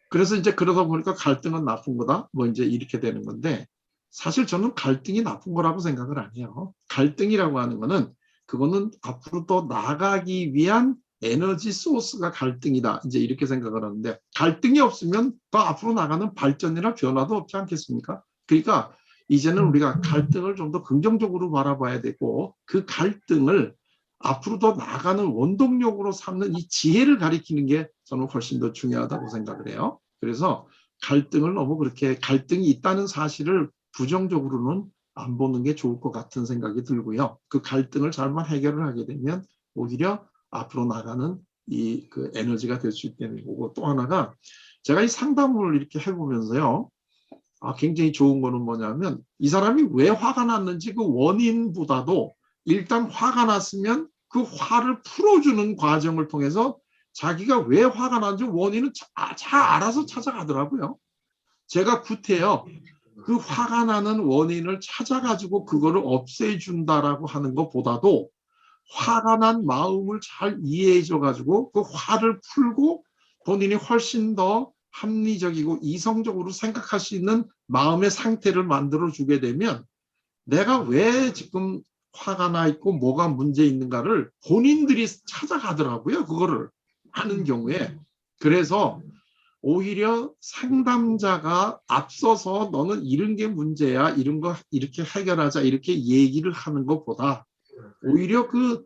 그래서 이제 그러다 보니까 갈등은 나쁜 거다, 뭐 이제 이렇게 되는 건데, 사실 저는 갈등이 나쁜 거라고 생각을 안 해요. 갈등이라고 하는 거는 그거는 앞으로 더 나아가기 위한 에너지 소스가 갈등이다. 이제 이렇게 생각을 하는데 갈등이 없으면 더 앞으로 나가는 발전이나 변화도 없지 않겠습니까? 그러니까 이제는 우리가 갈등을 좀 더 긍정적으로 바라봐야 되고 그 갈등을 앞으로 더 나아가는 원동력으로 삼는 이 지혜를 가리키는 게 저는 훨씬 더 중요하다고 생각을 해요. 그래서 갈등을 너무 그렇게 갈등이 있다는 사실을 부정적으로는 안 보는 게 좋을 것 같은 생각이 들고요. 그 갈등을 잘만 해결을 하게 되면 오히려 앞으로 나가는 이 그 에너지가 될 수 있다는 거고 또 하나가 제가 이 상담을 이렇게 해보면서요. 굉장히 좋은 거는 뭐냐면 이 사람이 왜 화가 났는지 그 원인보다도 일단 화가 났으면 그 화를 풀어주는 과정을 통해서 자기가 왜 화가 났는지 원인은 잘 알아서 찾아가더라고요. 제가 구태여 그 화가 나는 원인을 찾아가지고 그거를 없애준다라고 하는 것보다도 화가 난 마음을 잘 이해해줘가지고 그 화를 풀고 본인이 훨씬 더 합리적이고 이성적으로 생각할 수 있는 마음의 상태를 만들어주게 되면 내가 왜 지금 화가 나 있고 뭐가 문제 있는가를 본인들이 찾아가더라고요. 그거를 하는 경우에. 그래서 오히려 상담자가 앞서서 너는 이런 게 문제야. 이런 거 이렇게 해결하자. 이렇게 얘기를 하는 것보다 오히려 그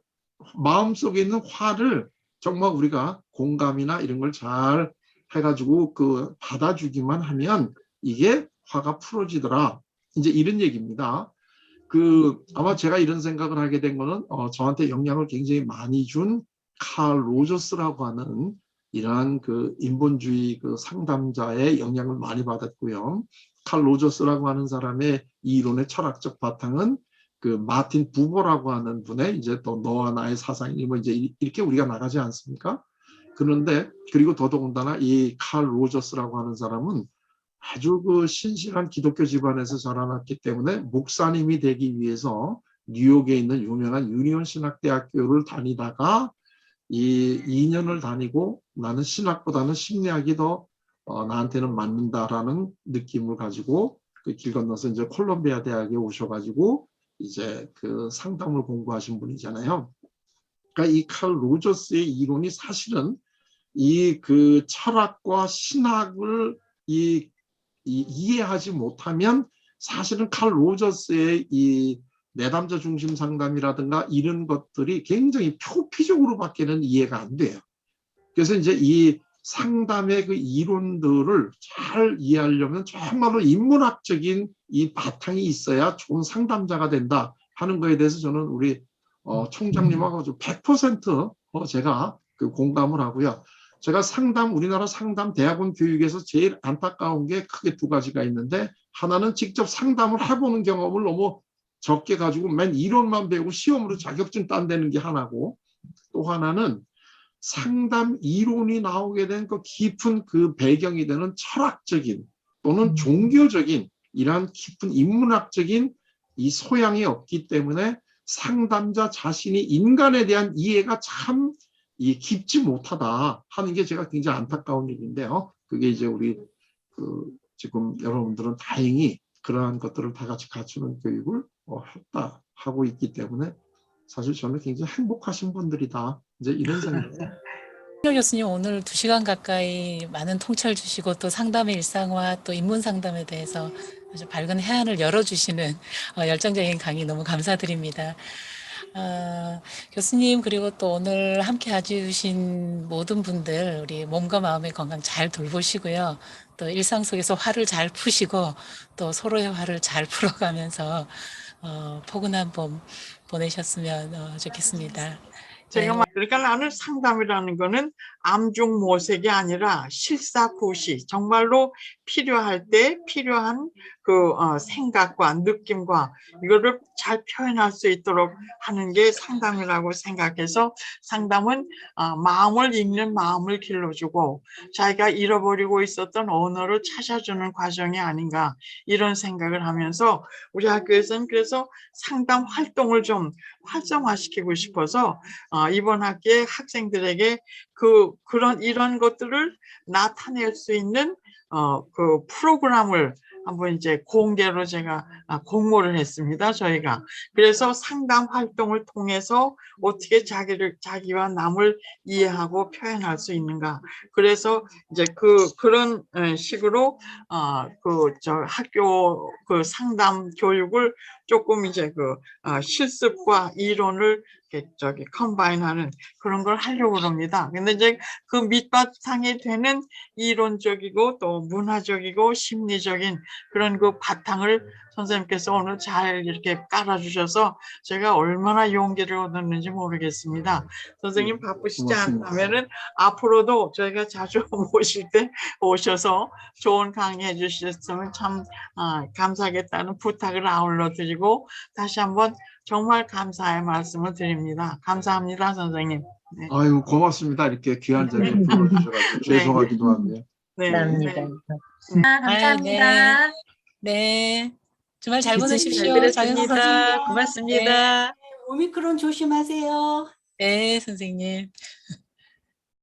마음속에 있는 화를 정말 우리가 공감이나 이런 걸 잘 해가지고 그 받아주기만 하면 이게 화가 풀어지더라. 이제 이런 얘기입니다. 아마 제가 이런 생각을 하게 된 거는 저한테 영향을 굉장히 많이 준 칼 로저스라고 하는 이러한 그 인본주의 그 상담자의 영향을 많이 받았고요. 칼 로저스라고 하는 사람의 이 이론의 철학적 바탕은 그 마틴 부버라고 하는 분의 이제 또 너와 나의 사상이 뭐 이제 이렇게 우리가 나가지 않습니까? 그런데 그리고 더더군다나 이 칼 로저스라고 하는 사람은 아주 그 신실한 기독교 집안에서 자라났기 때문에 목사님이 되기 위해서 뉴욕에 있는 유명한 유니온 신학대학교를 다니다가 이 2년을 다니고 나는 신학보다는 심리학이 더 나한테는 맞는다라는 느낌을 가지고 그 길 건너서 이제 콜롬비아 대학에 오셔가지고 이제 그 상담을 공부하신 분이잖아요. 그러니까 이 칼 로저스의 이론이 사실은 이 그 철학과 신학을 이해하지 못하면 사실은 칼 로저스의 이 내담자 중심 상담이라든가 이런 것들이 굉장히 표피적으로밖에는 이해가 안 돼요. 그래서 이제 이 상담의 그 이론들을 잘 이해하려면 정말로 인문학적인 이 바탕이 있어야 좋은 상담자가 된다 하는 거에 대해서 저는 우리 총장님하고 100% 제가 그 공감을 하고요. 제가 우리나라 상담 대학원 교육에서 제일 안타까운 게 크게 두 가지가 있는데 하나는 직접 상담을 해보는 경험을 너무 적게 가지고 맨 이론만 배우고 시험으로 자격증 딴다는 게 하나고 또 하나는 상담 이론이 나오게 된 그 깊은 그 배경이 되는 철학적인 또는 종교적인 이러한 깊은 인문학적인 이 소양이 없기 때문에 상담자 자신이 인간에 대한 이해가 참 깊지 못하다 하는 게 제가 굉장히 안타까운 일인데요. 그게 이제 우리 지금 여러분들은 다행히 그러한 것들을 다 같이 갖추는 교육을 했다 하고 있기 때문에 사실 저는 굉장히 행복하신 분들이다. 이제 이런 생각이에요. 교수님 오늘 2시간 가까이 많은 통찰 주시고 또 상담의 일상화 또 인문 상담에 대해서 아주 밝은 해안을 열어주시는 열정적인 강의 너무 감사드립니다. 교수님 그리고 또 오늘 함께 해주신 모든 분들 우리 몸과 마음의 건강 잘 돌보시고요. 또 일상 속에서 화를 잘 푸시고 또 서로의 화를 잘 풀어가면서 포근한 봄 보내셨으면 좋겠습니다. 제가 그러니까 나는 상담이라는 거는 암중모색이 아니라 실사구시 정말로 필요할 때 필요한 그 생각과 느낌과 이거를 잘 표현할 수 있도록 하는 게 상담이라고 생각해서 상담은 마음을 읽는 마음을 길러주고 자기가 잃어버리고 있었던 언어를 찾아주는 과정이 아닌가 이런 생각을 하면서 우리 학교에서는 그래서 상담 활동을 좀 활성화시키고 싶어서 이번 학기에 학생들에게 이런 것들을 나타낼 수 있는 그 프로그램을 한번 이제 공개로 제가 공모를 했습니다. 저희가. 그래서 상담 활동을 통해서 어떻게 자기와 남을 이해하고 표현할 수 있는가. 그래서 이제 그런 식으로 학교 그 상담 교육을 조금 이제 실습과 이론을 이렇게 컴바인하는 그런 걸 하려고 합니다. 근데 이제 그 밑바탕이 되는 이론적이고 또 문화적이고 심리적인 그런 그 바탕을 선생님께서 오늘 잘 이렇게 깔아주셔서 제가 얼마나 용기를 얻었는지 모르겠습니다. 선생님 바쁘시지 고맙습니다. 않다면은 앞으로도 저희가 자주 모실 때 오셔서 좋은 강의해 주셨으면 참 감사하겠다는 부탁을 아울러 드리고 다시 한번 정말 감사의 말씀을 드립니다. 감사합니다, 선생님. 네. 아유, 고맙습니다. 이렇게 귀한 자리에 불러주셔가지고 죄송하기도 하고요. 네. 감사합니다. 네. 감사합니다. 네. 주말 잘 보내십시오. 잘 장현석 들었습니다. 선생님. 고맙습니다. 오미크론 조심하세요. 네, 선생님.